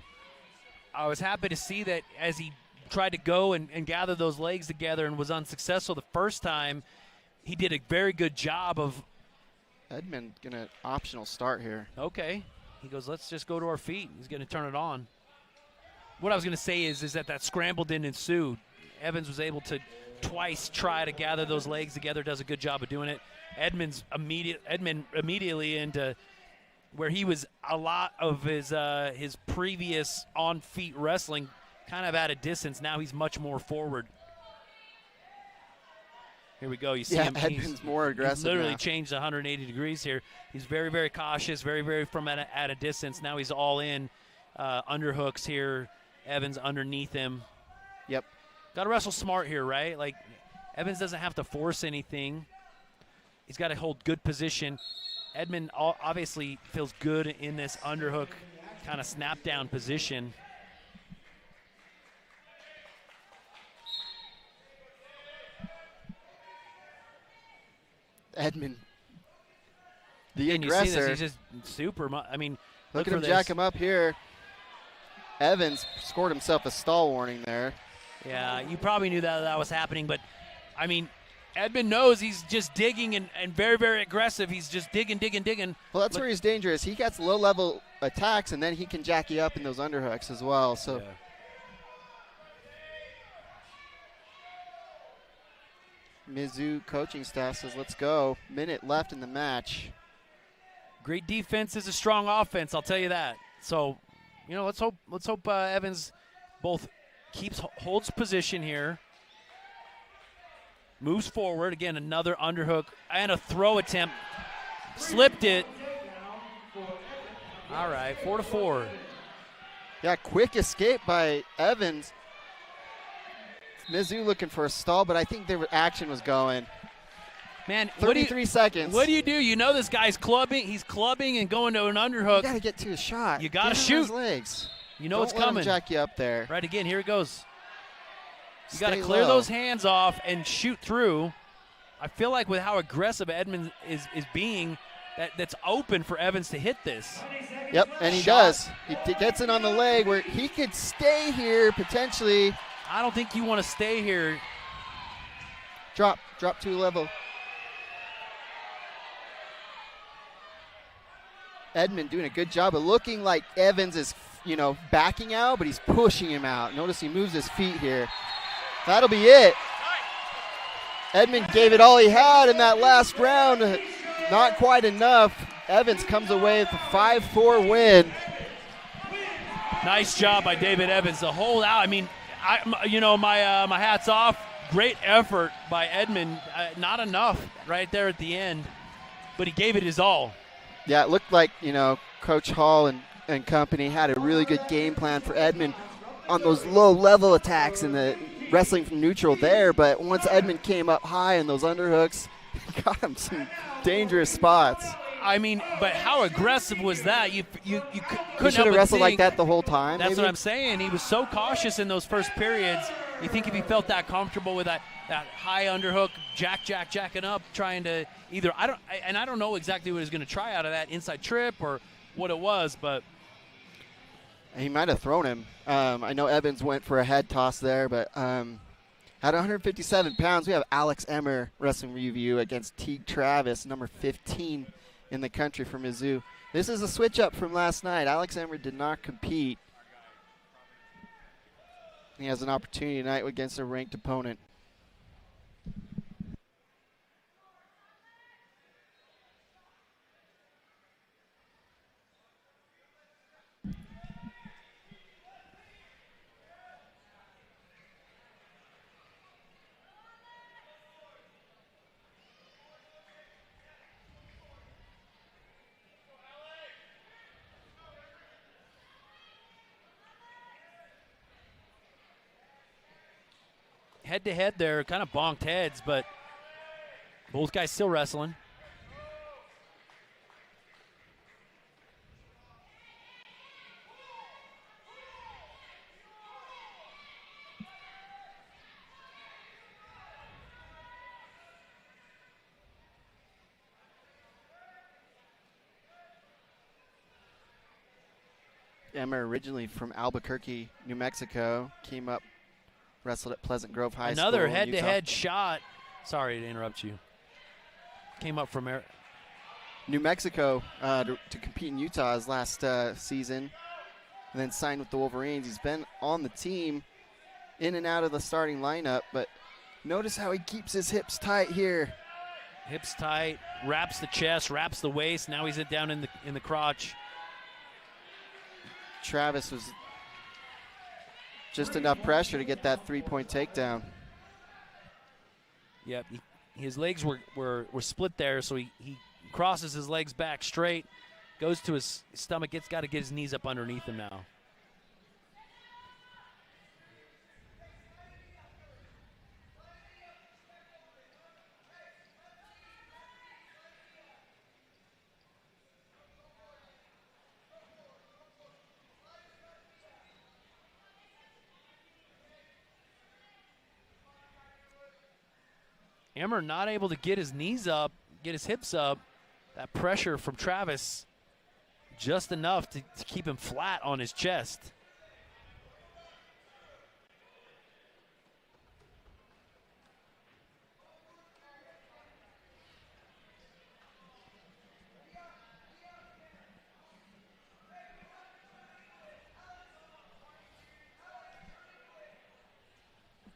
I was happy to see that as he tried to go and gather those legs together and was unsuccessful the first time, he did a very good job of. Edmund going to optional start here. Okay. He goes, let's just go to our feet. He's going to turn it on. What I was going to say is that scramble didn't ensue. Evans was able to twice try to gather those legs together, does a good job of doing it. Edmund immediately into where he was a lot of his previous on-feet wrestling kind of at a distance. Now he's much more forward. Here we go. You see him. Edmund's more aggressive. He's literally now. changed 180 degrees here. He's very, very cautious, very, very from at a distance. Now he's all in. Underhooks here. Evans underneath him. Yep. Got to wrestle smart here, right? Like, Evans doesn't have to force anything. He's got to hold good position. Edmund obviously feels good in this underhook kind of snap down position. Edmund, the And you see aggressor. this, he's just super. I mean, Look at for him this. jack him up here. Evans scored himself a stall warning there. Yeah, you probably knew that was happening, but, I mean, Edmund knows he's just digging and very, very aggressive. He's just digging. Well, that's where he's dangerous. He gets low-level attacks, and then he can jack you up in those underhooks as well. So, Mizzou coaching staff says, let's go. Minute left in the match. Great defense is a strong offense, I'll tell you that. So, let's hope Evans both holds position here, moves forward. Again, another underhook and a throw attempt. Slipped it. All right, 4-4. Yeah, quick escape by Evans. Mizzou looking for a stall, but I think their action was going. Man, 33 seconds. What do you do? You know this guy's clubbing. He's clubbing and going to an underhook. You got to get to a shot. You got to Get him shoot. on his legs. You know Don't it's let him coming. jack you up there. Right, again, here it goes. You got to Stay clear low. those hands off and shoot through. I feel like with how aggressive Edmund is being, that's open for Evans to hit this. Yep, and he does. He gets it on the leg where he could stay here potentially. I don't think you want to stay here. Drop to a level. Edmund doing a good job of looking like Evans is, backing out, but he's pushing him out. Notice he moves his feet here. That'll be it. Edmund gave it all he had in that last round. Not quite enough. Evans comes away with a 5-4 win. Nice job by David Evans. The hold out. I mean, my hat's off. Great effort by Edmund. Not enough right there at the end, but he gave it his all. Yeah, it looked like, Coach Hall and company had a really good game plan for Edmund on those low-level attacks and the wrestling from neutral there. But once Edmund came up high in those underhooks, got him some dangerous spots. I mean, but how aggressive was that? You couldn't He help should have but wrestled like think- that the whole time. That's maybe. what I'm saying. He was so cautious in those first periods. You think if he felt that comfortable with that high underhook, jacking up, trying to either I don't know exactly what he was going to try out of that inside trip or what it was, but he might have thrown him. I know Evans went for a head toss there, but at 157 pounds, we have Alex Emmer wrestling for UVU against Teague Travis, number 15 in the country from Mizzou. This is a switch up from last night. Alex Emmer did not compete. He has an opportunity tonight against a ranked opponent. Head-to-head there, kind of bonked heads, but both guys still wrestling. Emmer originally from Albuquerque, New Mexico, came up, wrestled at Pleasant Grove High School. Another head-to-head shot. Sorry to interrupt you. Came up from New Mexico to compete in Utah his last season, and then signed with the Wolverines. He's been on the team, in and out of the starting lineup, but notice how he keeps his hips tight here. Hips tight, wraps the chest, wraps the waist. Now he's down in the crotch. Travis was just enough pressure to get that three-point takedown. Yep, his legs were split there, so he crosses his legs back straight, goes to his stomach, got to get his knees up underneath him now. Emmer not able to get his knees up, get his hips up. That pressure from Travis just enough to keep him flat on his chest.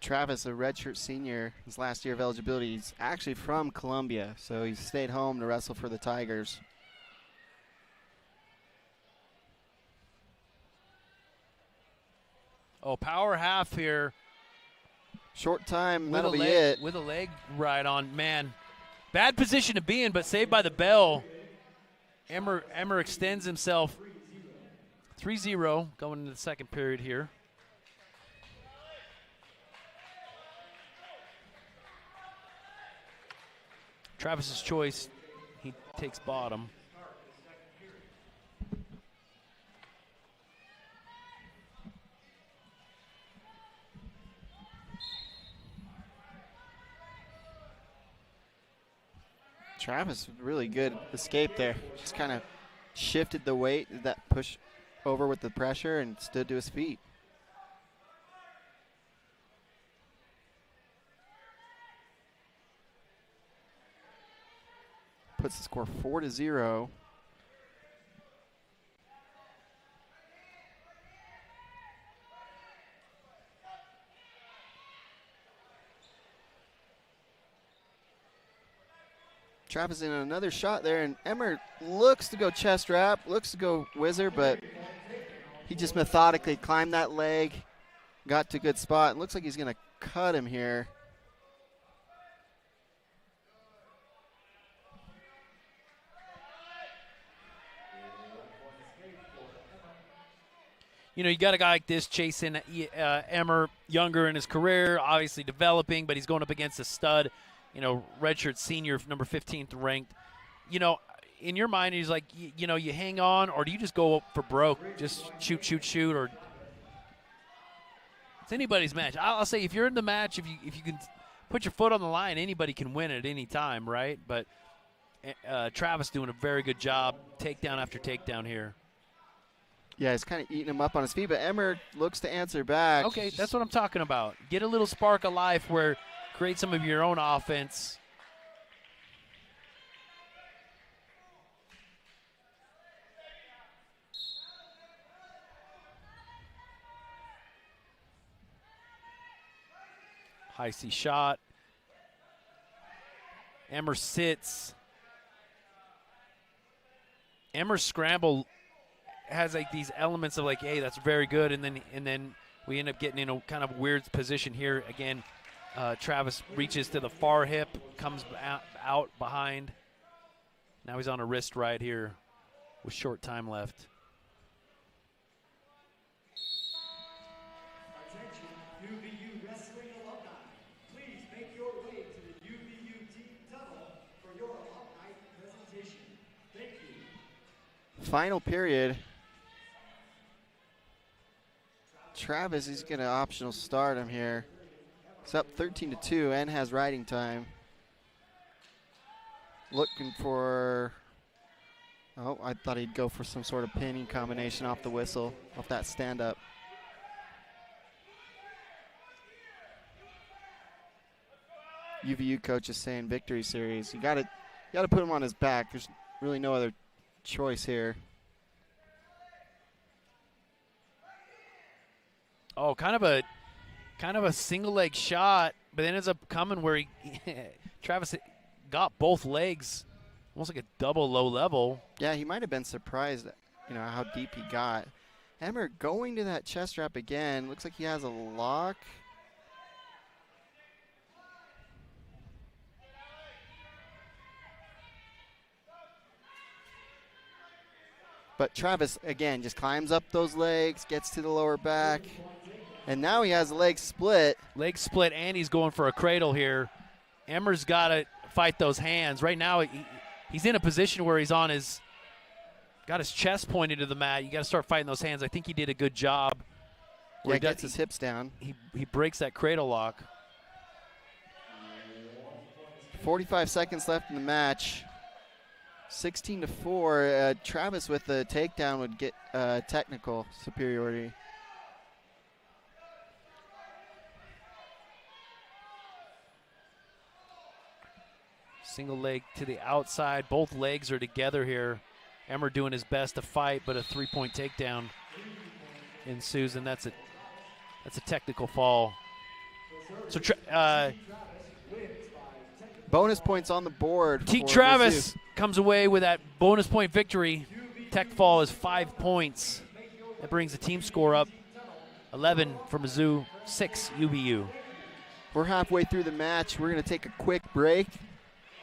Travis, a redshirt senior, his last year of eligibility. He's actually from Columbia, so he stayed home to wrestle for the Tigers. Oh, power half here. Short time, that'll be it. With a leg right on, man. Bad position to be in, but saved by the bell. Emmer extends himself. 3-0 going into the second period here. Travis's choice, he takes bottom. Travis, really good escape there. Just kind of shifted the weight, that push over with the pressure, and stood to his feet. Puts the score 4-0. Travis in another shot there, and Emmer looks to go chest wrap, looks to go whizzer, but he just methodically climbed that leg, got to a good spot, and looks like he's going to cut him here. You know, you got a guy like this chasing Emmer, younger in his career, obviously developing, but he's going up against a stud, you know, redshirt senior, number 15th ranked. You know, in your mind, he's like, you know, you hang on, or do you just go for broke, just shoot, or? It's anybody's match. I'll say if you're in the match, if you can put your foot on the line, anybody can win at any time, right? But Travis doing a very good job, takedown after takedown here. Yeah, he's kind of eating him up on his feet, but Emmer looks to answer back. Okay, that's what I'm talking about. Get a little spark of life where create some of your own offense. High C shot. Emmer sits. Emmer's scramble has like these elements of like, hey, that's very good, and then we end up getting in a kind of weird position here again. Travis reaches to the far hip, comes out behind. Now he's on a wrist right here with short time left. Attention, UVU wrestling alumni. Please make your way to the UVU team tunnel for your alumni presentation. Thank you. Final period. Travis is going to optional start him here. It's up 13-2 and has riding time. Looking for, oh, I thought he'd go for some sort of pinning combination off the whistle, off that stand-up. UVU coach is saying victory series. You got to put him on his back. There's really no other choice here. Oh, kind of a single leg shot, but then ends up coming where he Travis got both legs, almost like a double low level. Yeah, he might have been surprised, how deep he got. Emmer going to that chest wrap again. Looks like he has a lock. But Travis, again, just climbs up those legs, gets to the lower back. And now he has the leg split. Leg split, and he's going for a cradle here. Emmer's got to fight those hands. Right now, he's in a position where he's got his chest pointed to the mat. You got to start fighting those hands. I think he did a good job. Yeah, he gets his hips down. He breaks that cradle lock. 45 seconds left in the match. 16-4. Travis with the takedown would get technical superiority. Single leg to the outside. Both legs are together here. Emmer doing his best to fight, but a 3-point takedown ensues, and that's a technical fall. So bonus points on the board. Travis comes away with that bonus point victory. Tech fall is 5 points. That brings the team score up 11 for Mizzou, 6 UVU. We're halfway through the match. We're going to take a quick break.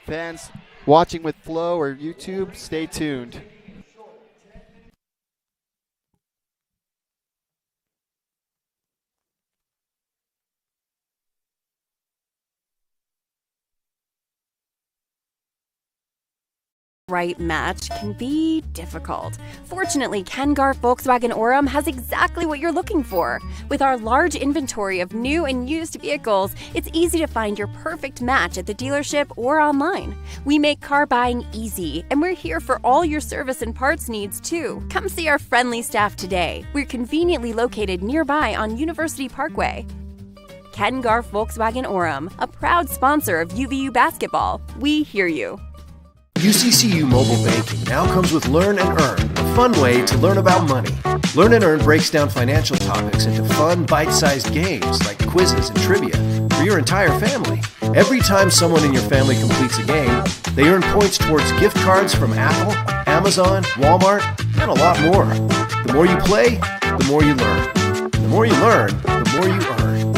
Fans watching with Flow or YouTube, stay tuned. Right match can be difficult. Fortunately, Ken Garff Volkswagen Orem has exactly what you're looking for. With our large inventory of new and used vehicles, it's easy to find your perfect match at the dealership or online. We make car buying easy, and we're here for all your service and parts needs too. Come see our friendly staff today. We're conveniently located nearby on University Parkway. Ken Garff Volkswagen Orem, a proud sponsor of UVU basketball. We hear you. UCCU Mobile Banking now comes with Learn and Earn, a fun way to learn about money. Learn and Earn breaks down financial topics into fun, bite-sized games like quizzes and trivia for your entire family. Every time someone in your family completes a game, they earn points towards gift cards from Apple, Amazon, Walmart, and a lot more. The more you play, the more you learn. The more you learn, the more you earn.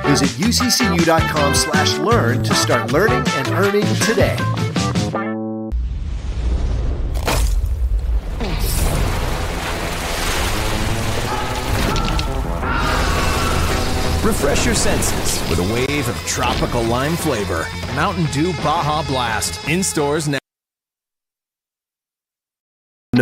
Visit uccu.com/learn to start learning and earning today. Refresh your senses with a wave of tropical lime flavor. Mountain Dew Baja Blast. In stores now.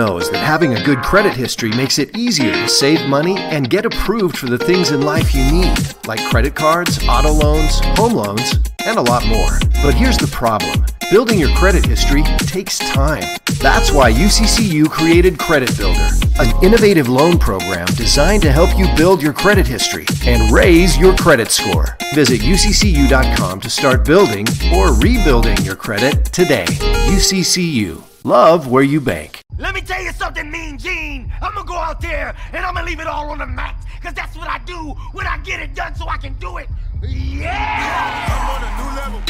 knows that having a good credit history makes it easier to save money and get approved for the things in life you need, like credit cards, auto loans, home loans, and a lot more. But here's the problem. Building your credit history takes time. That's why UCCU created Credit Builder, an innovative loan program designed to help you build your credit history and raise your credit score. Visit UCCU.com to start building or rebuilding your credit today. UCCU. Love where you bank. Let me tell you something, Mean Gene. I'm gonna go out there and I'm gonna leave it all on the mat. Cause that's what I do when I get it done so I can do it. Yeah! I'm on a new level.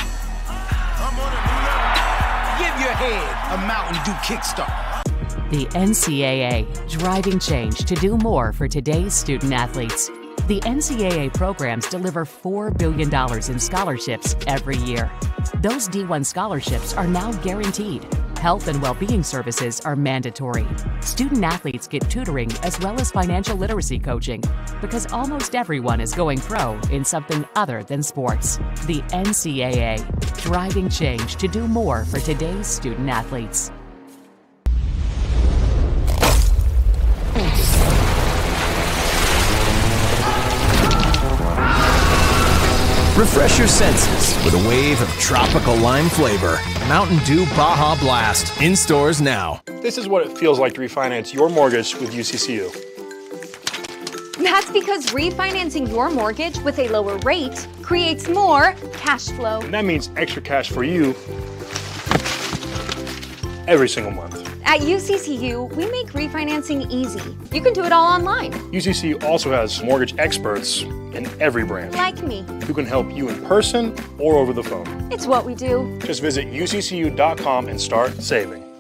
Give your head a Mountain Dew kickstart. The NCAA, driving change to do more for today's student athletes. The NCAA programs deliver $4 billion in scholarships every year. Those D1 scholarships are now guaranteed. Health and well-being services are mandatory. Student athletes get tutoring as well as financial literacy coaching because almost everyone is going pro in something other than sports. The NCAA, driving change to do more for today's student athletes. Refresh your senses with a wave of tropical lime flavor. Mountain Dew Baja Blast. In stores now. This is what it feels like to refinance your mortgage with UCCU. That's because refinancing your mortgage with a lower rate creates more cash flow. And that means extra cash for you every single month. At UCCU, we make refinancing easy. You can do it all online. UCCU also has mortgage experts in every branch. Like me. Who can help you in person or over the phone. It's what we do. Just visit UCCU.com and start saving.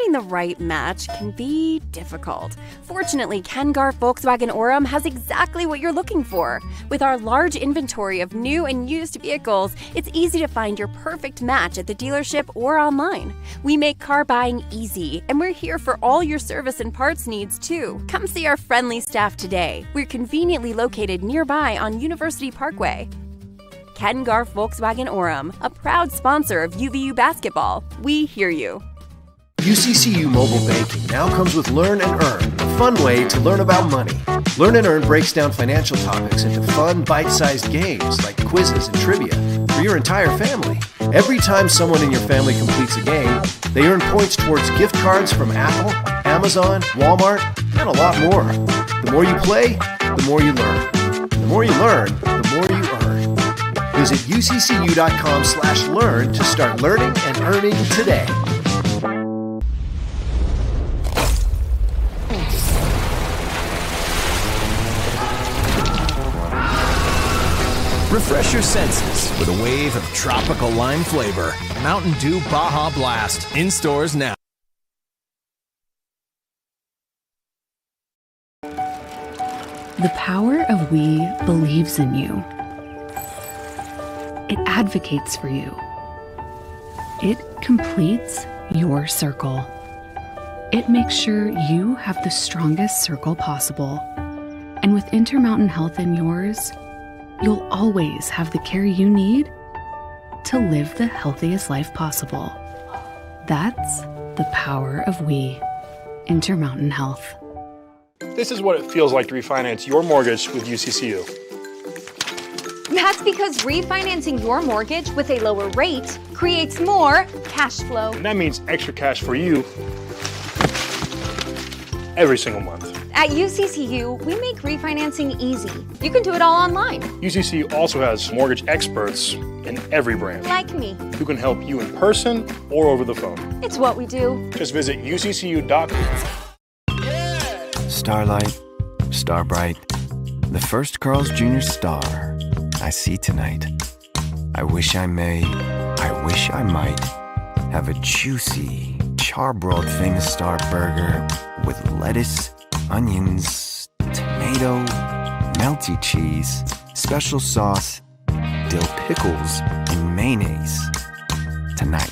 Finding the right match can be difficult. Fortunately, Ken-Garff Volkswagen Orem has exactly what you're looking for. With our large inventory of new and used vehicles, it's easy to find your perfect match at the dealership or online. We make car buying easy, and we're here for all your service and parts needs too. Come see our friendly staff today. We're conveniently located nearby on University Parkway. Ken-Garff Volkswagen Orem, a proud sponsor of UVU basketball. We hear you. UCCU Mobile Banking now comes with Learn and Earn, a fun way to learn about money. Learn and Earn breaks down financial topics into fun, bite-sized games like quizzes and trivia for your entire family. Every time someone in your family completes a game, they earn points towards gift cards from Apple, Amazon, Walmart, and a lot more. The more you play, the more you learn. The more you learn, the more you earn. Visit uccu.com/learn to start learning and earning today. Refresh your senses with a wave of tropical lime flavor. Mountain Dew Baja Blast. In stores now. The power of we believes in you. It advocates for you. It completes your circle. It makes sure you have the strongest circle possible. And with Intermountain Health in yours, you'll always have the care you need to live the healthiest life possible. That's the power of we, Intermountain Health. This is what it feels like to refinance your mortgage with UCCU. That's because refinancing your mortgage with a lower rate creates more cash flow. And that means extra cash for you every single month. At UCCU, we make refinancing easy. You can do it all online. UCCU also has mortgage experts in every branch. Like me. Who can help you in person or over the phone. It's what we do. Just visit UCCU.com. Starlight, Starbright, the first Carl's Jr. star I see tonight. I wish I may, I wish I might have a juicy, charbroiled famous star burger with lettuce, onions, tomato, melty cheese, special sauce, dill pickles, and mayonnaise. Tonight.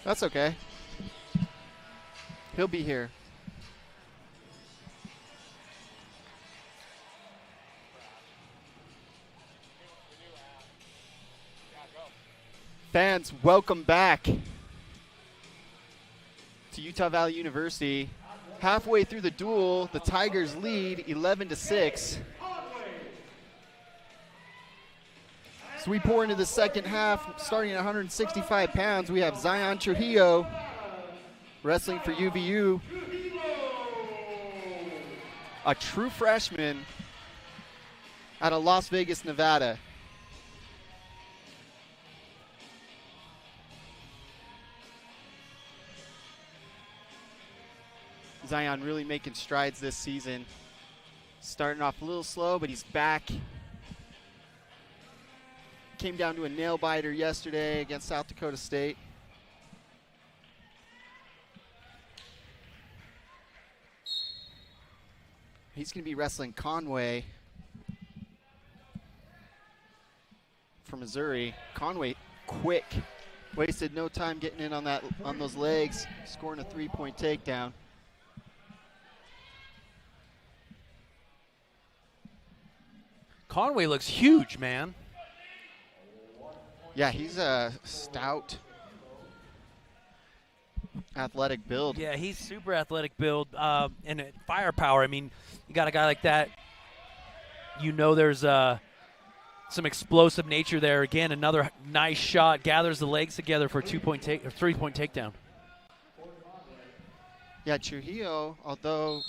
That's okay. He'll be here. Fans, welcome back to Utah Valley University. Halfway through the duel, the Tigers lead 11-6. So we pour into the second half, starting at 165 pounds. We have Zion Trujillo wrestling for UVU. A true freshman out of Las Vegas, Nevada. Zion really making strides this season. Starting off a little slow, but he's back. Came down to a nail biter yesterday against South Dakota State. He's going to be wrestling Conway from Missouri. Conway, quick, wasted no time getting in on those legs, scoring a 3-point takedown. Conway looks huge, man. Yeah, he's a stout, athletic build. Yeah, he's super athletic build and firepower. I mean, you got a guy like that. You know, there's some explosive nature there. Again, another nice shot. Gathers the legs together for a 3-point takedown. Yeah, Trujillo, although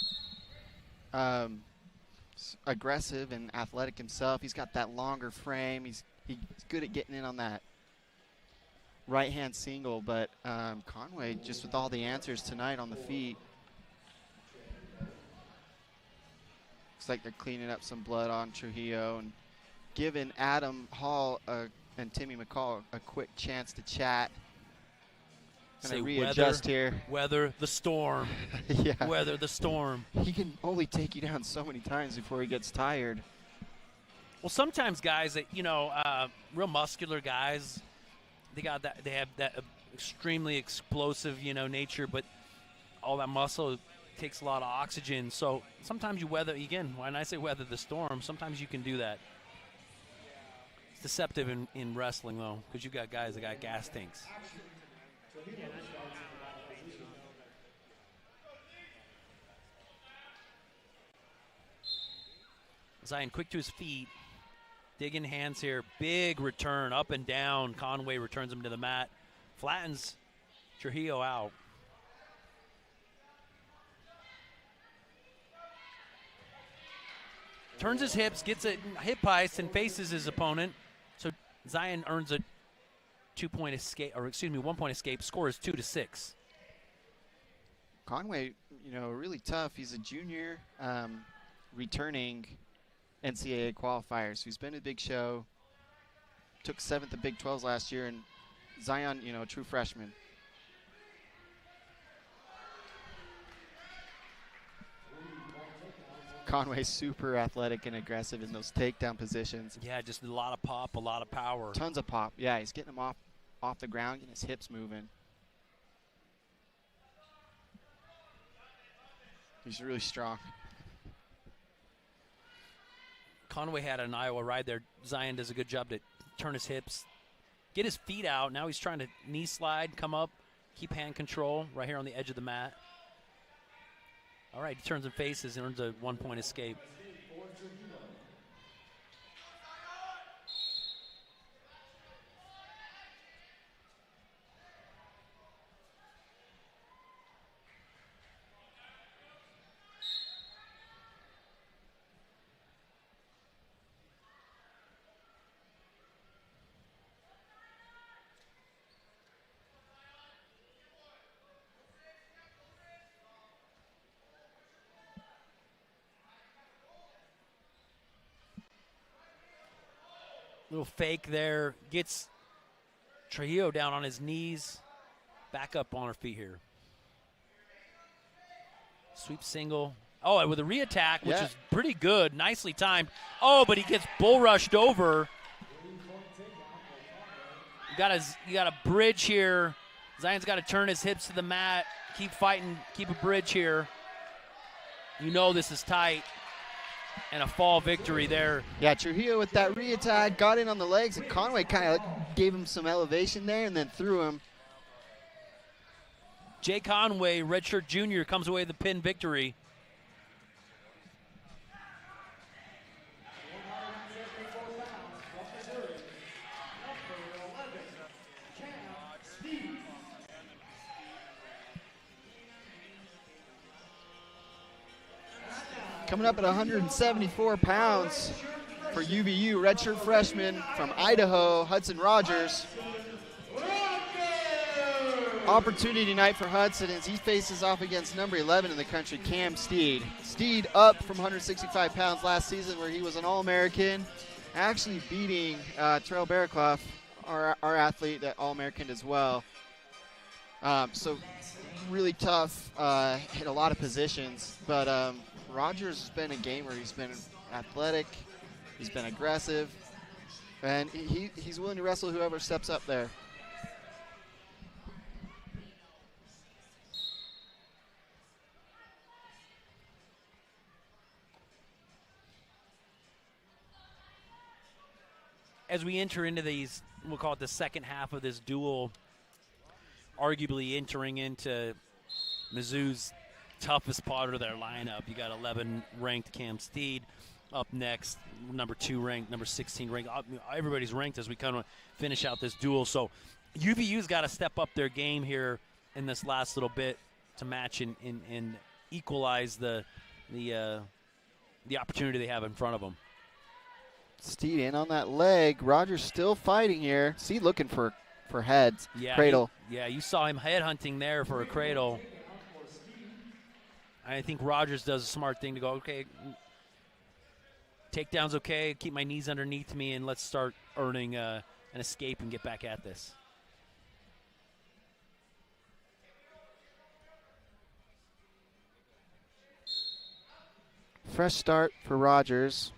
aggressive and athletic himself, he's got that longer frame. He's good at getting in on that right-hand single, but Conway just with all the answers tonight on the feet. Looks like they're cleaning up some blood on Trujillo and giving Adam Hall and Timmy McCall a quick chance to chat. Gonna readjust here. Weather the storm. Yeah. Weather the storm. He can only take you down so many times before he gets tired. Well, sometimes guys that, real muscular guys, they have that extremely explosive, nature, but all that muscle takes a lot of oxygen. So sometimes you weather, again, when I say weather the storm, sometimes you can do that. It's deceptive in wrestling, though, because you've got guys that got gas tanks. Zion quick to his feet. Digging hands here. Big return up and down. Conway returns him to the mat. Flattens Trujillo out. turns his hips, gets a hip heist, and faces his opponent. So Zion earns a 2-point escape, or excuse me, 1-point escape. Score is 2-6. Conway, really tough. He's a junior, returning NCAA qualifier. So he's been a big show. Took 7th at Big 12s last year, and Zion, a true freshman. Conway's super athletic and aggressive in those takedown positions. Yeah, just a lot of pop, a lot of power. Tons of pop. Yeah, he's getting him off the ground, getting his hips moving. He's really strong. Conway had an Iowa ride there. Zion does a good job to turn his hips, get his feet out. Now he's trying to knee slide, come up, keep hand control right here on the edge of the mat. All right, he turns and faces and earns a 1-point escape. Little fake there, gets Trujillo down on his knees, back up on her feet here. Sweep single. Oh, with a re-attack, which is pretty good, nicely timed. Oh, but he gets bull rushed over. You got a bridge here. Zion's got to turn his hips to the mat, keep fighting, keep a bridge here. This is tight. And a fall victory there. Yeah, Trujillo with that re-attack, got in on the legs, and Conway kind of gave him some elevation there and then threw him. Jay Conway, redshirt junior, comes away with the pin victory. Coming up at 174 pounds for UVU, redshirt freshman from Idaho, Hudson Rogers. Opportunity night for Hudson as he faces off against number 11 in the country, Cam Steed. Steed up from 165 pounds last season where he was an All-American, actually beating Terrell Barraclough, our athlete, at All-American as well. So really tough, hit a lot of positions, but Rogers has been a gamer. He's been athletic, he's been aggressive, and he's willing to wrestle whoever steps up there. As we enter into these, we'll call it the second half of this duel, arguably entering into Mizzou's toughest part of their lineup. You got 11 ranked Cam Steed up next, number 2 ranked, number 16 ranked. Everybody's ranked as we kind of finish out this duel. So UVU's got to step up their game here in this last little bit to match and equalize the opportunity they have in front of them. Steed in on that leg. Rogers still fighting here. Steed looking for heads. Yeah, cradle. You saw him head hunting there for a cradle. I think Rogers does a smart thing to go, okay, takedown's okay, keep my knees underneath me, and let's start earning an escape and get back at this. Fresh start for Rogers.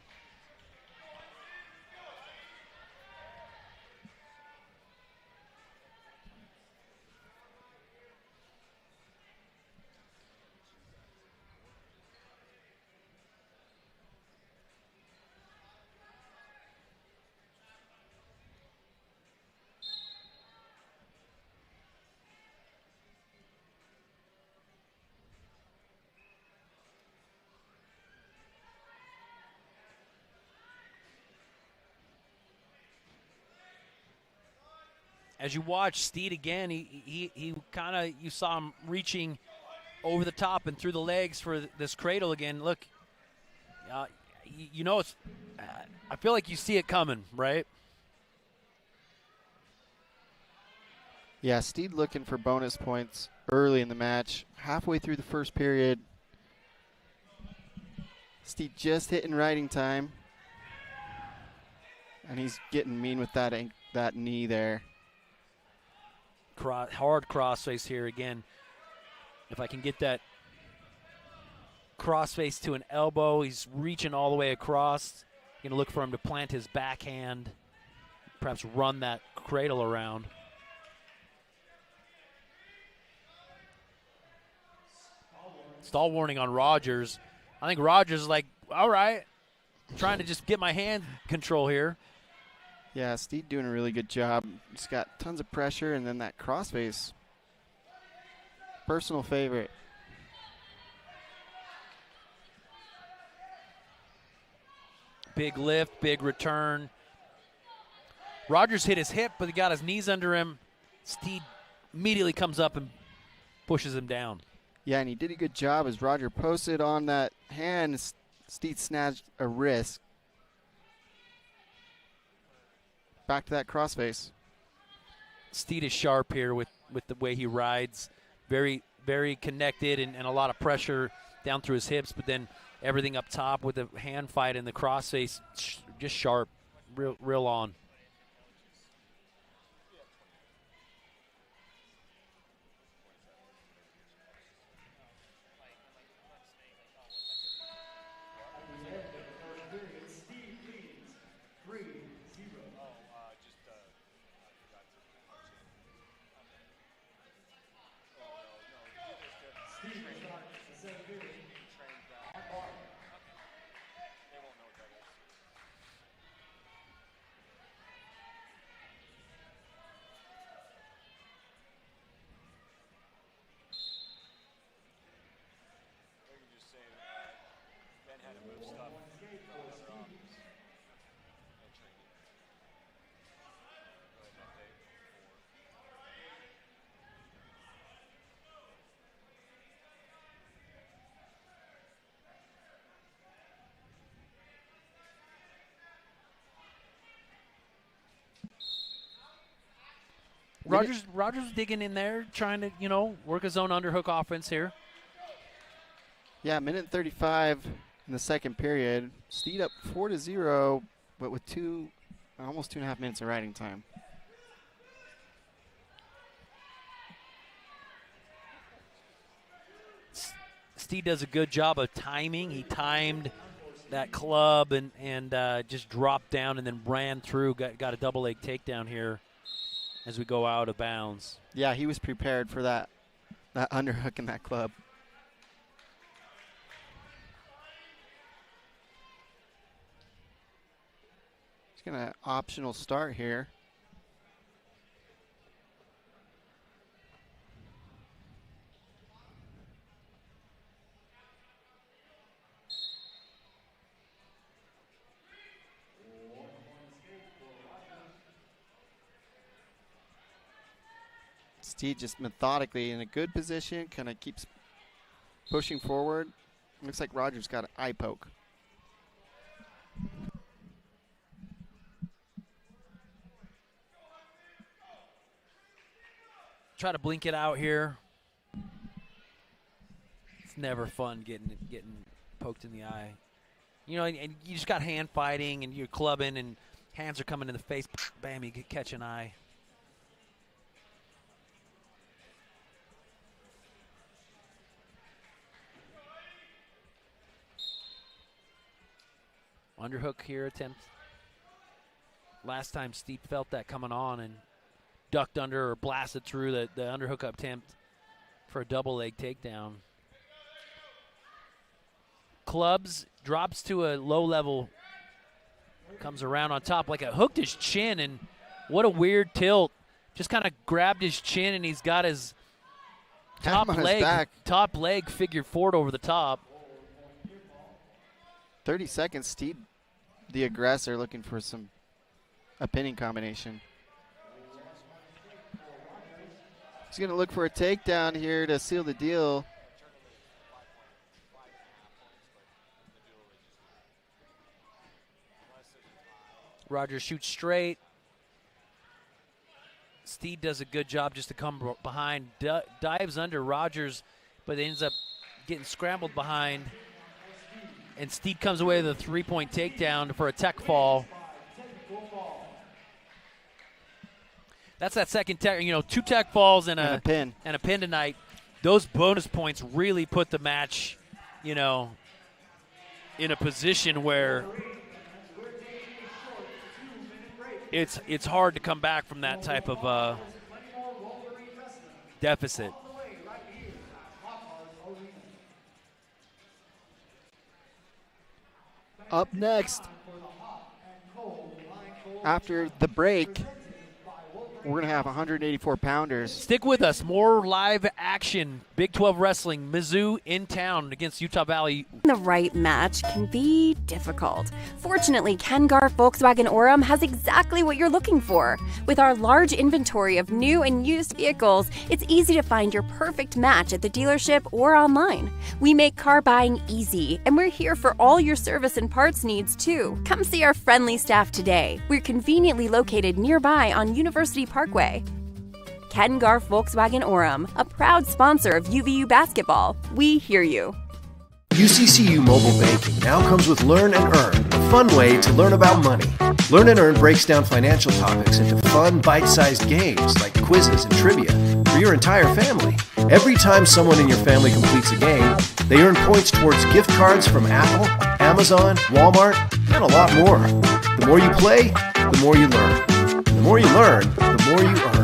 As you watch Steed again, he kind of, you saw him reaching over the top and through the legs for this cradle again. Look, You know, it's. I feel like you see it coming, right? Yeah, Steed looking for bonus points early in the match. Halfway through the first period, Steed just hitting riding time. And he's getting mean with that knee there. Hard crossface here again. If I can get that crossface to an elbow, he's reaching all the way across. Going to look for him to plant his backhand, perhaps run that cradle around. Stall warning on Rogers. I think Rogers is like, all right, trying to just get my hand control here. Yeah, Steed doing a really good job. He's got tons of pressure, and then that crossface. Personal favorite. Big lift, big return. Rogers hit his hip, but he got his knees under him. Steed immediately comes up and pushes him down. Yeah, and he did a good job as Roger posted on that hand. Steed snatched a wrist. Back to that crossface. Steed is sharp here with the way he rides. Very, very connected and a lot of pressure down through his hips, but then everything up top with the hand fight and the crossface, just sharp, real on. Rogers digging in there, trying to, work his own underhook offense here. Yeah, minute 35 in the second period. Steed up 4-0, but with almost 2.5 minutes of riding time. Steed does a good job of timing. He timed that club and just dropped down and then ran through, got a double leg takedown here as we go out of bounds. Yeah, he was prepared for that underhook in that club. He's going to optional start here. Steed just methodically in a good position, kind of keeps pushing forward. Looks like Rogers got an eye poke. Try to blink it out here. It's never fun getting poked in the eye. And you just got hand fighting and you're clubbing and hands are coming in the face. Bam, you catch an eye. Underhook here attempt. Last time Steed felt that coming on and ducked under or blasted through the underhook attempt for a double leg takedown. Clubs, drops to a low level, comes around on top like hooked his chin, and what a weird tilt. Just kind of grabbed his chin and he's got his top leg figured forward over the top. 30 seconds, Steed, the aggressor, looking for a pinning combination. He's going to look for a takedown here to seal the deal. Rogers shoots straight. Steed does a good job just to come behind, dives under Rogers, but ends up getting scrambled behind. And Steed comes away with a three-point takedown for a tech fall. That's that second tech, 2 tech falls and a pin. And a pin tonight. Those bonus points really put the match, in a position where it's hard to come back from that type of deficit. Up next, after the break, we're going to have 184-pounders. Stick with us. More live action. Big 12 Wrestling. Mizzou in town against Utah Valley. The right match can be difficult. Fortunately, Ken Garff Volkswagen Orem has exactly what you're looking for. With our large inventory of new and used vehicles, it's easy to find your perfect match at the dealership or online. We make car buying easy, and we're here for all your service and parts needs, too. Come see our friendly staff today. We're conveniently located nearby on University Parkway. Ken Garff Volkswagen Orem, a proud sponsor of UVU basketball. We hear you. UCCU Mobile Banking now comes with Learn and Earn, a fun way to learn about money. Learn and Earn breaks down financial topics into fun, bite-sized games like quizzes and trivia for your entire family. Every time someone in your family completes a game, they earn points towards gift cards from Apple, Amazon, Walmart, and a lot more. The more you play, the more you learn. The more you learn, the more you earn.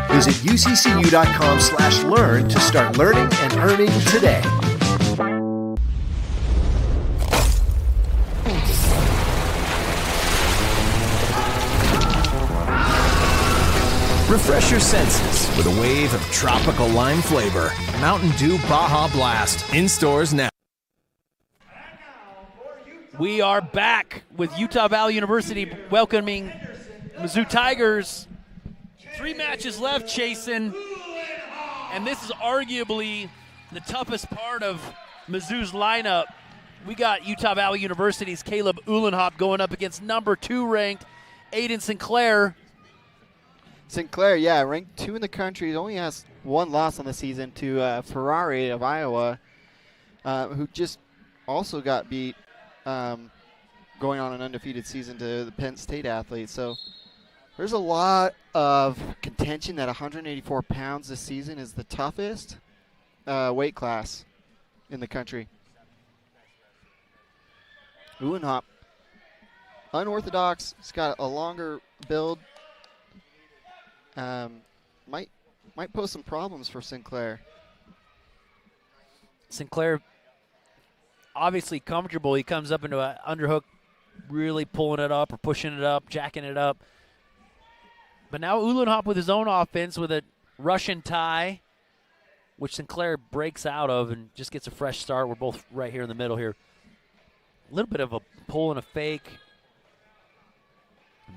Visit uccu.com/learn to start learning and earning today. Refresh your senses with a wave of tropical lime flavor. Mountain Dew Baja Blast. In stores now. We are back with Utah Valley University welcoming Mizzou Tigers. 3 matches left, Chasen. And this is arguably the toughest part of Mizzou's lineup. We got Utah Valley University's Caleb Uhlenhop going up against number 2 ranked Aiden Sinclair. Sinclair, yeah, ranked 2 in the country. He only has 1 loss on the season to Ferrari of Iowa, who just also got beat going on an undefeated season to the Penn State athlete. So there's a lot of contention that 184 pounds this season is the toughest weight class in the country. Uhlenhop, unorthodox. He's got a longer build. Might pose some problems for Sinclair. Sinclair obviously comfortable. He comes up into an underhook, really pulling it up or pushing it up, jacking it up. But now Uhlenhop with his own offense with a Russian tie, which Sinclair breaks out of and just gets a fresh start. We're both right here in the middle here. A little bit of a pull and a fake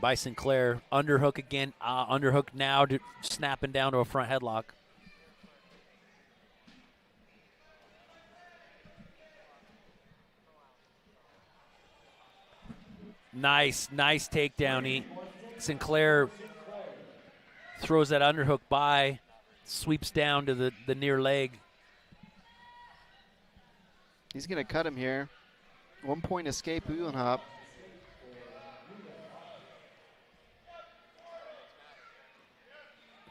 by Sinclair. Underhook again. Underhook now, snapping down to a front headlock. Nice takedown. Sinclair throws that underhook by, sweeps down to the near leg. He's going to cut him here. 1 point escape, Uhlenhop.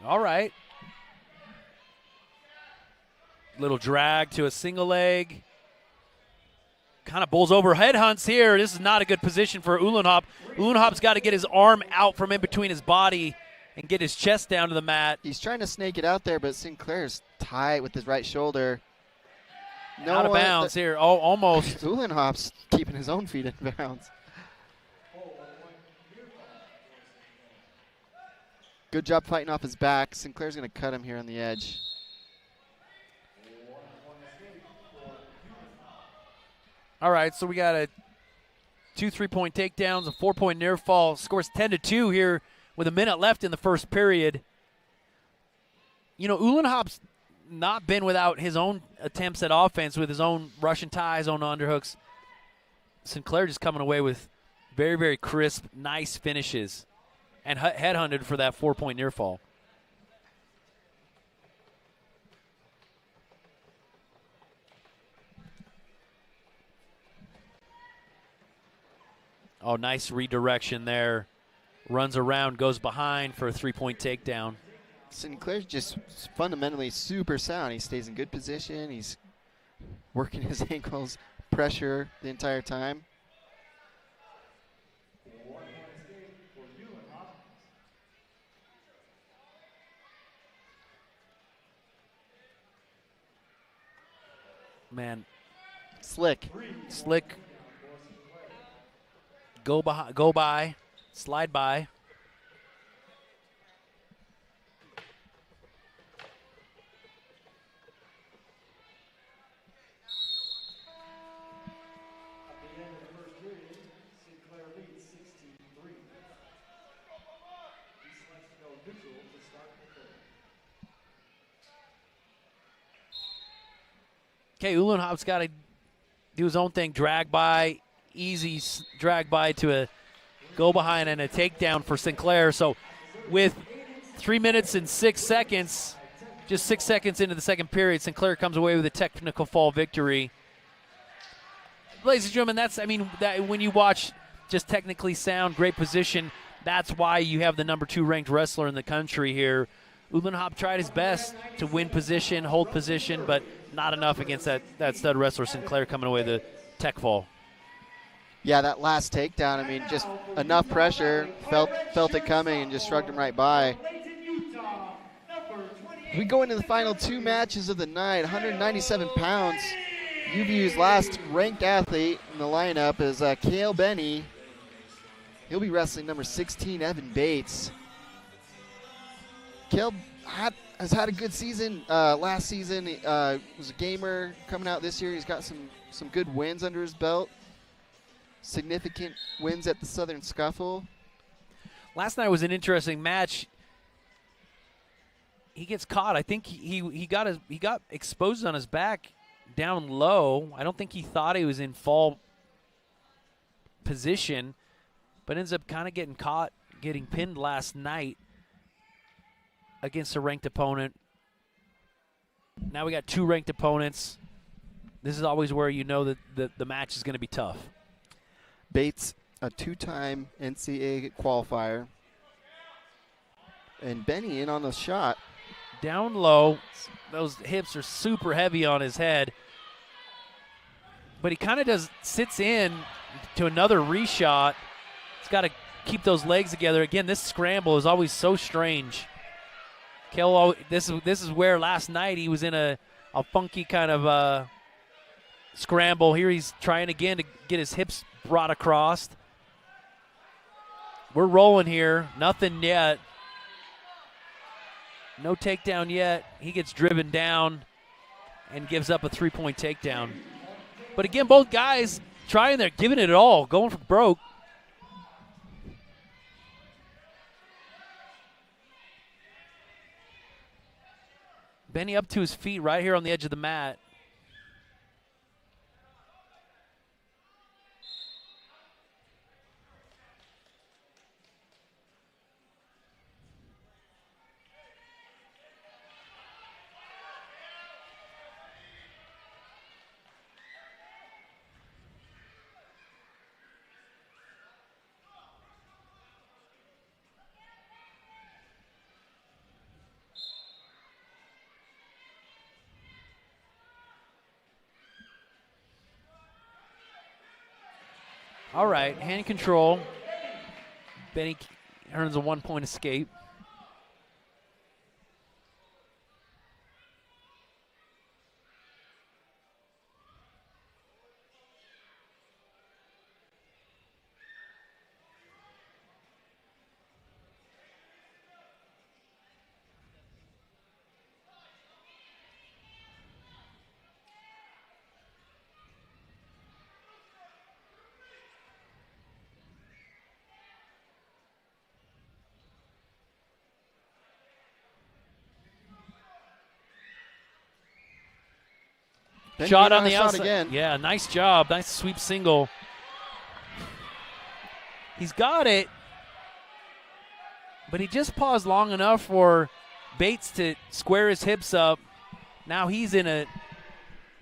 All right. Little drag to a single leg. Kind of bowls over, head hunts here. This is not a good position for Uhlenhop. Uhlenhop's got to get his arm out from in between his body and get his chest down to the mat. He's trying to snake it out there, but Sinclair's tight with his right shoulder. Out of bounds here. Oh, almost. Uhlenhop's keeping his own feet in bounds. Good job fighting off his back. Sinclair's going to cut him here on the edge. All right, so we got a 2 3-point takedowns, a 4-point near fall. Scores 10-2 here with a minute left in the first period. Uhlenhop's not been without his own attempts at offense with his own Russian ties, own underhooks. Sinclair just coming away with Very, very crisp, nice finishes. And headhunted for that 4-point near fall. Oh, nice redirection there. Runs around, goes behind for a 3-point takedown. Sinclair's just fundamentally super sound. He stays in good position. He's working his ankles, pressure the entire time. Man, slick. Go by, slide by. Okay, Uhlenhop's got to do his own thing. Drag by, easy drag by to a go behind and a takedown for Sinclair. So with 3 minutes and 6 seconds, just 6 seconds into the second period, Sinclair comes away with a technical fall victory. Ladies and gentlemen, that when you watch just technically sound, great position, that's why you have the number 2 ranked wrestler in the country here. Uhlenhop tried his best to win position, hold position, but not enough against that stud wrestler Sinclair coming away the tech fall. Yeah, that last takedown, just enough pressure, felt it coming and just shrugged him right by. We go into the final 2 matches of the night, 197 pounds. UVU's last ranked athlete in the lineup is Cale Benny. He'll be wrestling number 16, Evan Bates. Cale has had a good season. Last season, was a gamer. Coming out this year, he's got some good wins under his belt. Significant wins at the Southern Scuffle. Last night was an interesting match. He gets caught. I think he got exposed on his back down low. I don't think he thought he was in fall position, but ends up kind of getting caught, getting pinned last night against a ranked opponent. Now we got 2 ranked opponents. This is always where you know that the match is going to be tough. Bates, a 2-time NCAA qualifier. And Benny in on the shot. Down low. Those hips are super heavy on his head. But he kind of sits in to another reshot. He's got to keep those legs together. Again, this scramble is always so strange. Cale, this is where last night he was in a funky kind of scramble. Here he's trying again to get his hips brought across. We're rolling here. Nothing yet. No takedown yet. He gets driven down and gives up a 3-point takedown. But again, both guys trying there, giving it all, going for broke. Benny up to his feet right here on the edge of the mat. All right, hand control. Benny earns a 1-point escape. Shot on the outside. Again. Yeah, nice job. Nice sweep single. He's got it, but he just paused long enough for Bates to square his hips up. Now he's in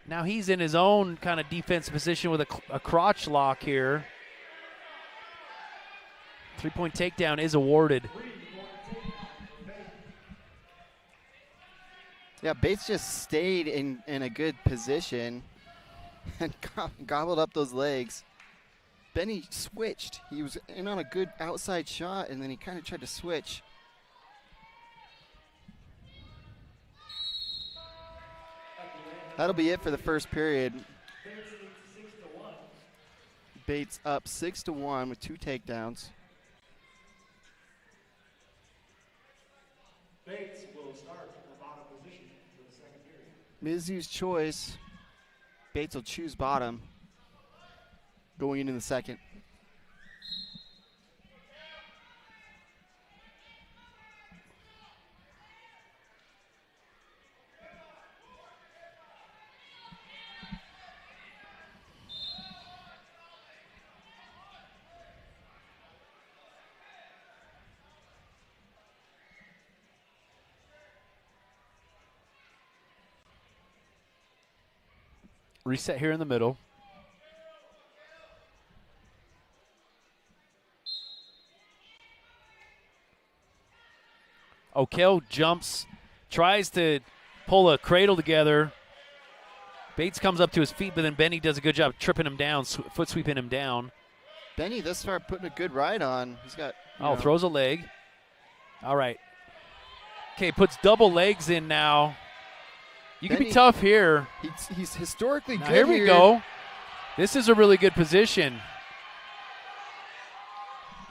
his own kind of defense position with a crotch lock here. 3-point takedown is awarded. Yeah, Bates just stayed in a good position and gobbled up those legs. Benny switched. He was in on a good outside shot, and then he kind of tried to switch. That'll be it for the first period. Bates up 6-1 with 2 takedowns. Bates will start from the bottom position for the second period. Mizzou's choice. Bates will choose bottom going into the second. Reset here in the middle. O'Kell jumps, tries to pull a cradle together. Bates comes up to his feet, but then Benny does a good job tripping him down, foot sweeping him down. Benny this far putting a good ride on. He's got. Throws a leg. All right. Okay, puts double legs in now. You can be tough here. He's historically good here. Here we go. This is a really good position.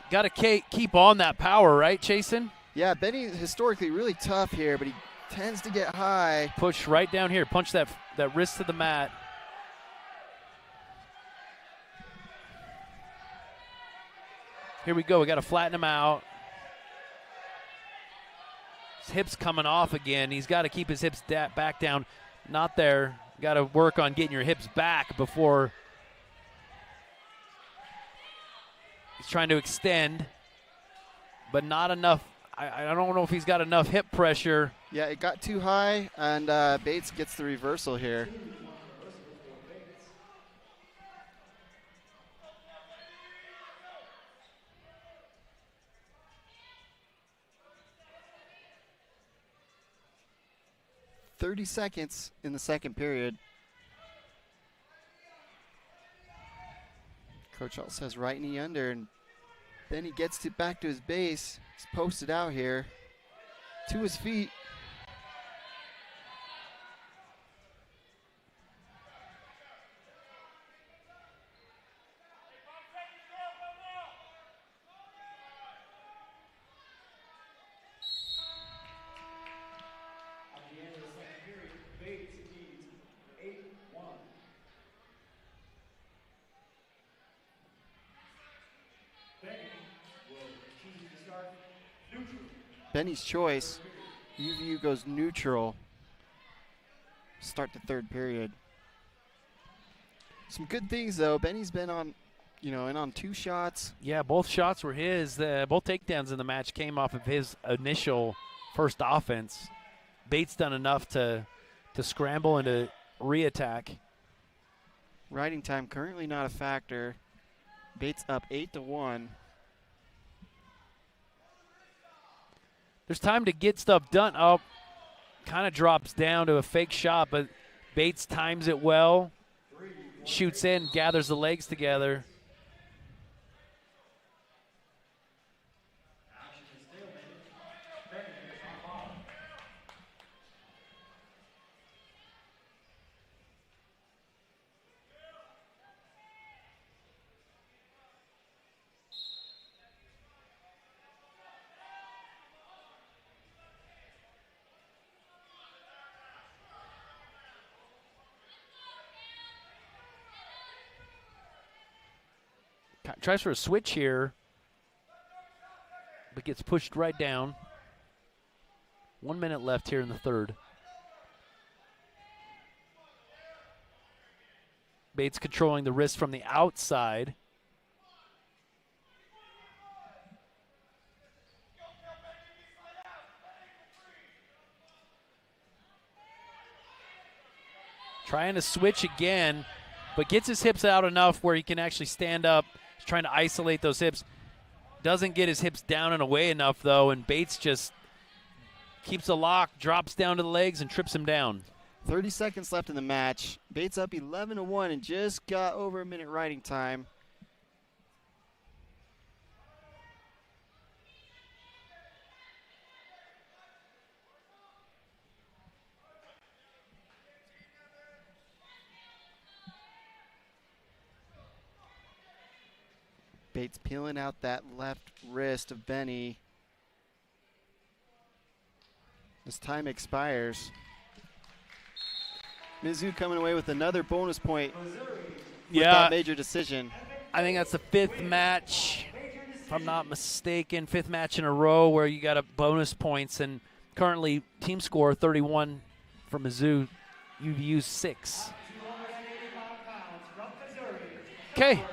Got to keep on that power, right, Chasen? Yeah, Benny historically really tough here, but he tends to get high. Push right down here. Punch that wrist to the mat. Here we go. We got to flatten him out. His hips coming off again. He's got to keep his hips back down. Not there. Got to work on getting your hips back before he's trying to extend, but not enough. I don't know if he's got enough hip pressure. Yeah, it got too high, and Bates gets the reversal here. .30 seconds in the second period. Coach Alt says right knee under, and then he gets back to his base. He's posted out here to his feet. Benny's choice. UVU goes neutral. Start the third period. Some good things though. Benny's been on, in on 2 shots. Yeah, both shots were his. Both takedowns in the match came off of his initial first offense. Bates done enough to scramble and to re-attack. Riding time currently not a factor. Bates up 8-1. There's time to get stuff done. Oh, kind of drops down to a fake shot, but Bates times it well. Shoots in, gathers the legs together. Tries for a switch here, but gets pushed right down. 1 minute left here in the third. Bates controlling the wrist from the outside. Trying to switch again, but gets his hips out enough where he can actually stand up. He's trying to isolate those hips. Doesn't get his hips down and away enough, though, and Bates just keeps a lock, drops down to the legs, and trips him down. 30 seconds left in the match. Bates up 11-1 and just got over a minute riding time. Bates peeling out that left wrist of Benny as time expires. Mizzou coming away with another bonus point with that major decision. I think that's the 5th match, if I'm not mistaken, 5th match in a row where you got a bonus points, and currently team score 31 for Mizzou, UVU 6. Okay,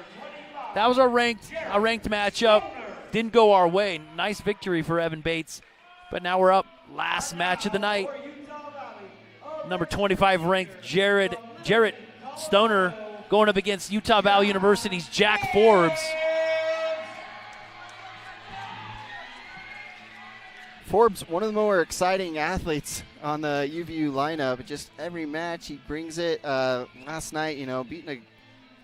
that was our ranked matchup. Didn't go our way. Nice victory for Evan Bates, but now we're up. Last match of the night. Number 25 ranked Jarrett Stoner going up against Utah Valley University's Jack Forbes. Forbes, one of the more exciting athletes on the UVU lineup. Just every match he brings it. Last night, beating a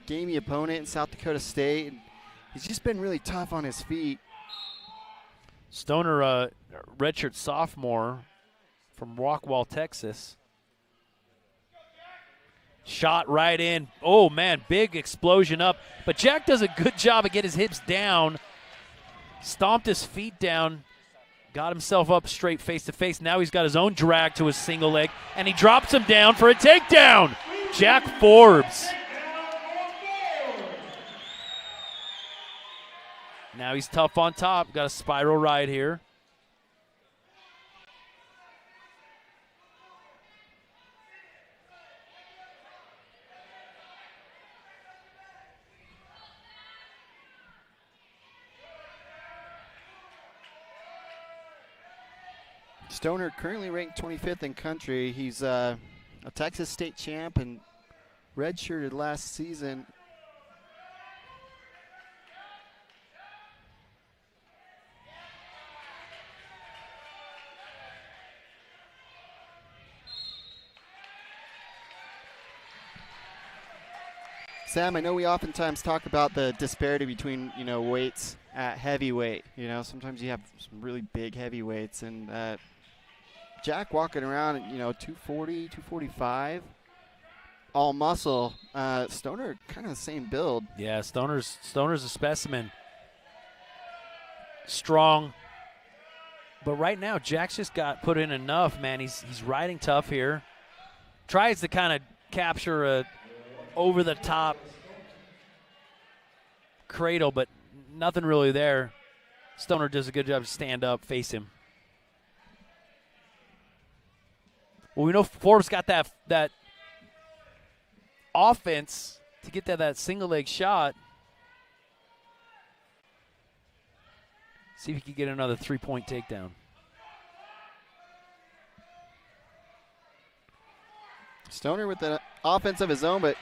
gamey opponent in South Dakota State. He's just been really tough on his feet. Stoner, redshirt sophomore from Rockwall, Texas. Shot right in. Oh, man, big explosion up. But Jack does a good job of getting his hips down. Stomped his feet down. Got himself up straight face-to-face. Now he's got his own drag to his single leg. And he drops him down for a takedown. Jack Forbes. Now he's tough on top. Got a spiral ride here. Stoner currently ranked 25th in country. He's a Texas state champ and redshirted last season. Sam, I know we oftentimes talk about the disparity between, weights at heavyweight. Sometimes you have some really big heavyweights, and Jack walking around at, 240, 245, all muscle. Stoner kind of the same build. Yeah, Stoner's a specimen. Strong. But right now, Jack's just got put in enough, man. He's riding tough here. Tries to kind of capture a over-the-top cradle, but nothing really there. Stoner does a good job to stand up, face him. Well, we know Forbes got that offense to get that single leg shot. See if he can get another 3-point takedown. Stoner with the offense of his own, but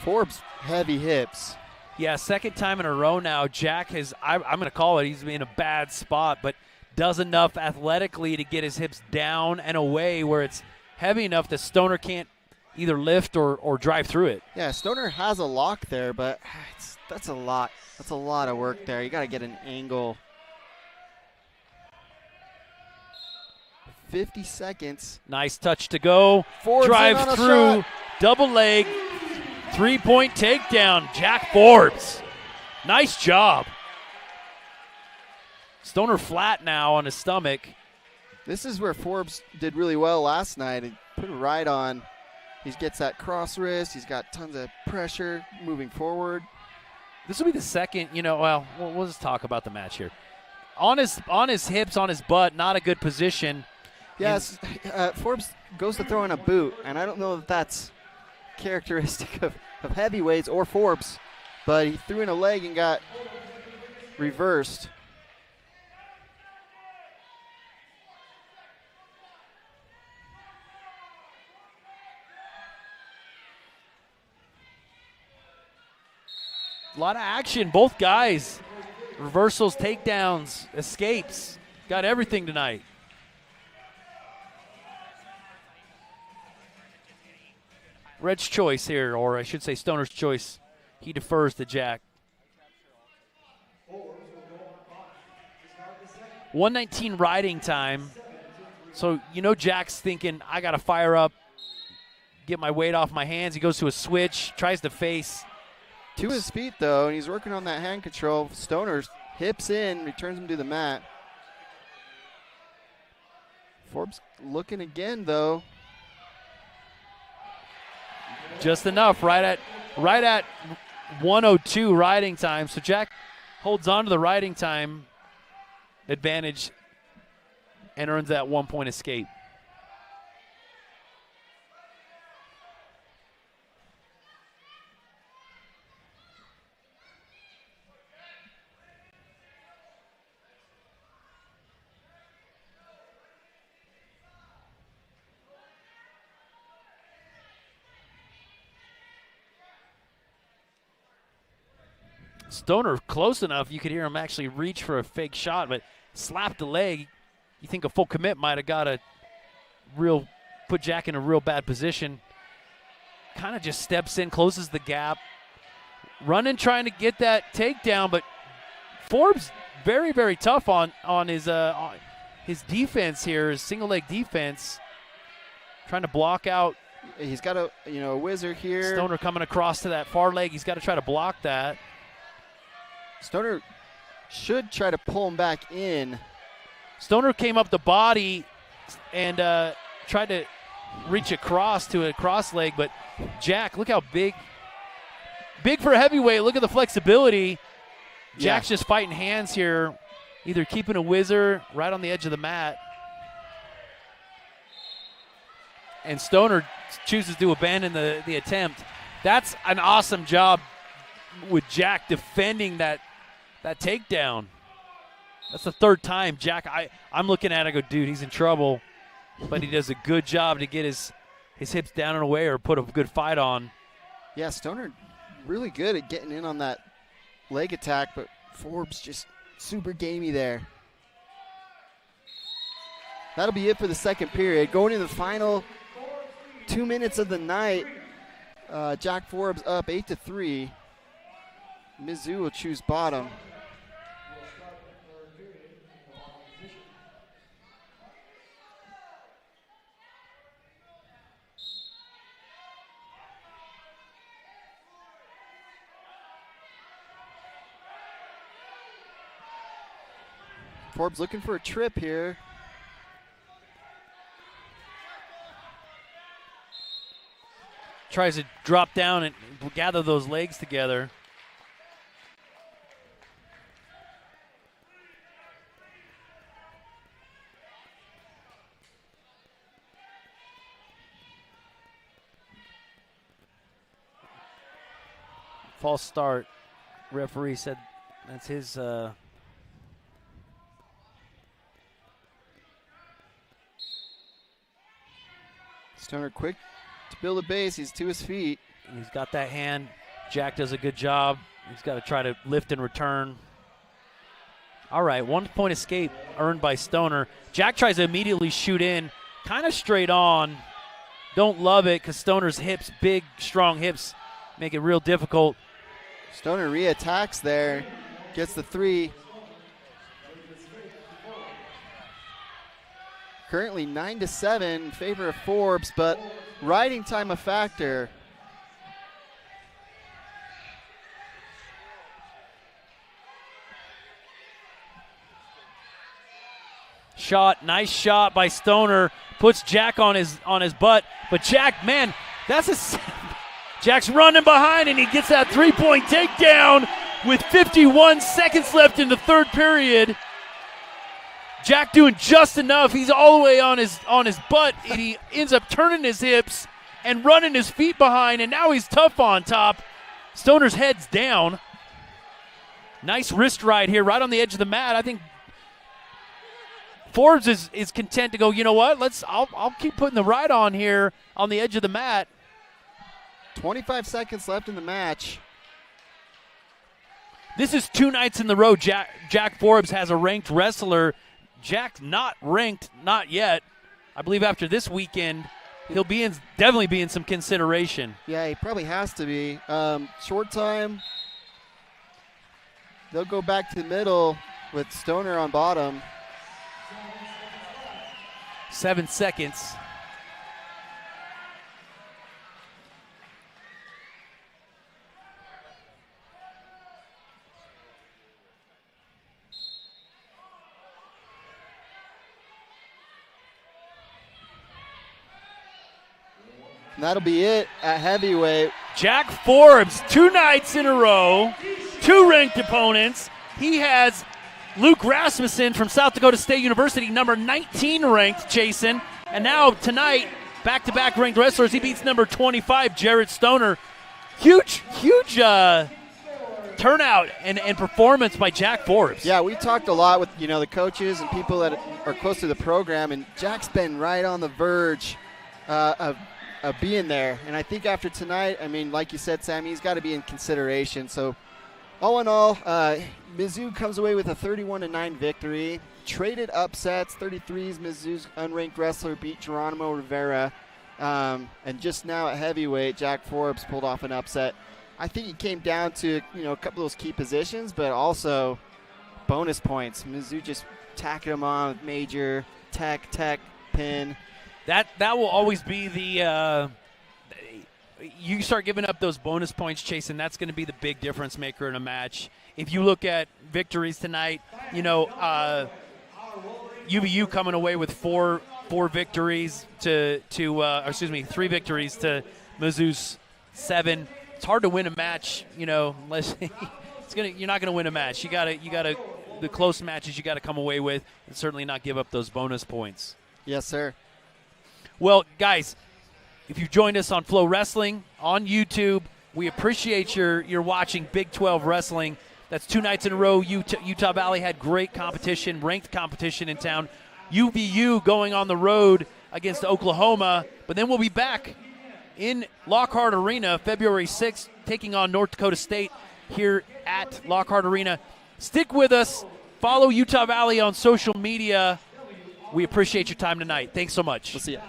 Forbes heavy hips. Yeah, second time in a row now. Jack I'm going to call it, he's in a bad spot, but does enough athletically to get his hips down and away where it's heavy enough that Stoner can't either lift or drive through it. Yeah, Stoner has a lock there, but that's a lot. That's a lot of work there. You got to get an angle. 50 seconds. Nice touch to go. Forbes drive through. Double leg. 3-point takedown. Jack Forbes. Nice job. Stoner flat now on his stomach. This is where Forbes did really well last night and put it right on. He gets that cross wrist. He's got tons of pressure moving forward. This will be the second, we'll just talk about the match here. On his hips, on his butt, not a good position. Yes, Forbes goes to throw in a boot, and I don't know if that's characteristic of heavyweights or Forbes, but he threw in a leg and got reversed. A lot of action, both guys. Reversals, takedowns, escapes. Got everything tonight. Red's choice here, or I should say Stoner's choice. He defers to Jack. 119 riding time. So, you know, Jack's thinking, I got to fire up, get my weight off my hands. He goes to a switch, tries to face. To his feet, though, and he's working on that hand control. Stoner hips in, returns him to the mat. Forbes looking again, though. Just enough, right at 102 riding time. So Jack holds on to the riding time advantage and earns that 1 point escape. Stoner close enough, you could hear him actually reach for a fake shot, but slapped the leg. You think a full commit might have got put Jack in a real bad position. Kind of just steps in, closes the gap. Running, trying to get that takedown, but Forbes very, very tough on his defense here, his single leg defense. Trying to block out. He's got a whizzer here. Stoner coming across to that far leg. He's got to try to block that. Stoner should try to pull him back in. Stoner came up the body and tried to reach across to a cross leg, but Jack, look how big for a heavyweight. Look at the flexibility. Jack's just fighting hands here, either keeping a whizzer right on the edge of the mat. And Stoner chooses to abandon the attempt. That's an awesome job with Jack defending that takedown. That's the third time. Jack, I'm looking at it and go, dude, he's in trouble. But he does a good job to get his hips down and away or put a good fight on. Yeah, Stoner really good at getting in on that leg attack, but Forbes just super gamey there. That'll be it for the second period. Going into the final 2 minutes of the night, Jack Forbes up 8-3. Mizzou will choose bottom. Forbes looking for a trip here. Tries to drop down and gather those legs together. False start. Referee said that's his. Stoner quick to build a base. He's to his feet. He's got that hand. Jack does a good job. He's got to try to lift and return. All right, 1 point escape earned by Stoner. Jack tries to immediately shoot in, kind of straight on. Don't love it because Stoner's hips, big, strong hips, make it real difficult. Stoner re-attacks there, gets the three. Currently 9-7 in favor of Forbes, but riding time a factor. Shot, nice shot by Stoner, puts Jack on his butt, but Jack, man, Jack's running behind and he gets that 3-point takedown with 51 seconds left in the third period. Jack doing just enough. He's all the way on his butt, and he ends up turning his hips and running his feet behind, and now he's tough on top. Stoner's head's down. Nice wrist ride here, right on the edge of the mat. I think Forbes is content to go, you know what? I'll keep putting the ride on here on the edge of the mat. 25 seconds left in the match. This is 2 nights in the row. Jack Forbes has a ranked wrestler. Jack's not ranked, not yet. I believe after this weekend, he'll definitely be in some consideration. Yeah, he probably has to be. Short time. They'll go back to the middle with Stoner on bottom. 7 seconds. And that'll be it at heavyweight. Jack Forbes, 2 nights in a row, 2 ranked opponents. He has Luke Rasmussen from South Dakota State University, number 19 ranked, Jason. And now tonight, back-to-back ranked wrestlers. He beats number 25, Jared Stoner. Huge turnout and performance by Jack Forbes. Yeah, we talked a lot with the coaches and people that are close to the program, and Jack's been right on the verge of being there. And I think after tonight, I mean, like you said, Sammy, he's got to be in consideration. So all in all, Mizzou comes away with a 31-9 victory. Traded upsets, 33s, Mizzou's unranked wrestler beat Geronimo Rivera. And just now at heavyweight, Jack Forbes pulled off an upset. I think it came down to, a couple of those key positions, but also bonus points. Mizzou just tacking them on with major, tech, pin. That will always be the you start giving up those bonus points, Chase, and that's going to be the big difference maker in a match. If you look at victories tonight, UVU coming away with four victories to 3 victories to Mizzou's 7. It's hard to win a match, unless you're not going to win a match. You got to the close matches you got to come away with and certainly not give up those bonus points. Yes, sir. Well, guys, if you've joined us on Flow Wrestling on YouTube, we appreciate your watching Big 12 Wrestling. That's 2 nights in a row. Utah Valley had great competition, ranked competition in town. UVU going on the road against Oklahoma, but then we'll be back in Lockhart Arena February 6th, taking on North Dakota State here at Lockhart Arena. Stick with us. Follow Utah Valley on social media. We appreciate your time tonight. Thanks so much. We'll see ya.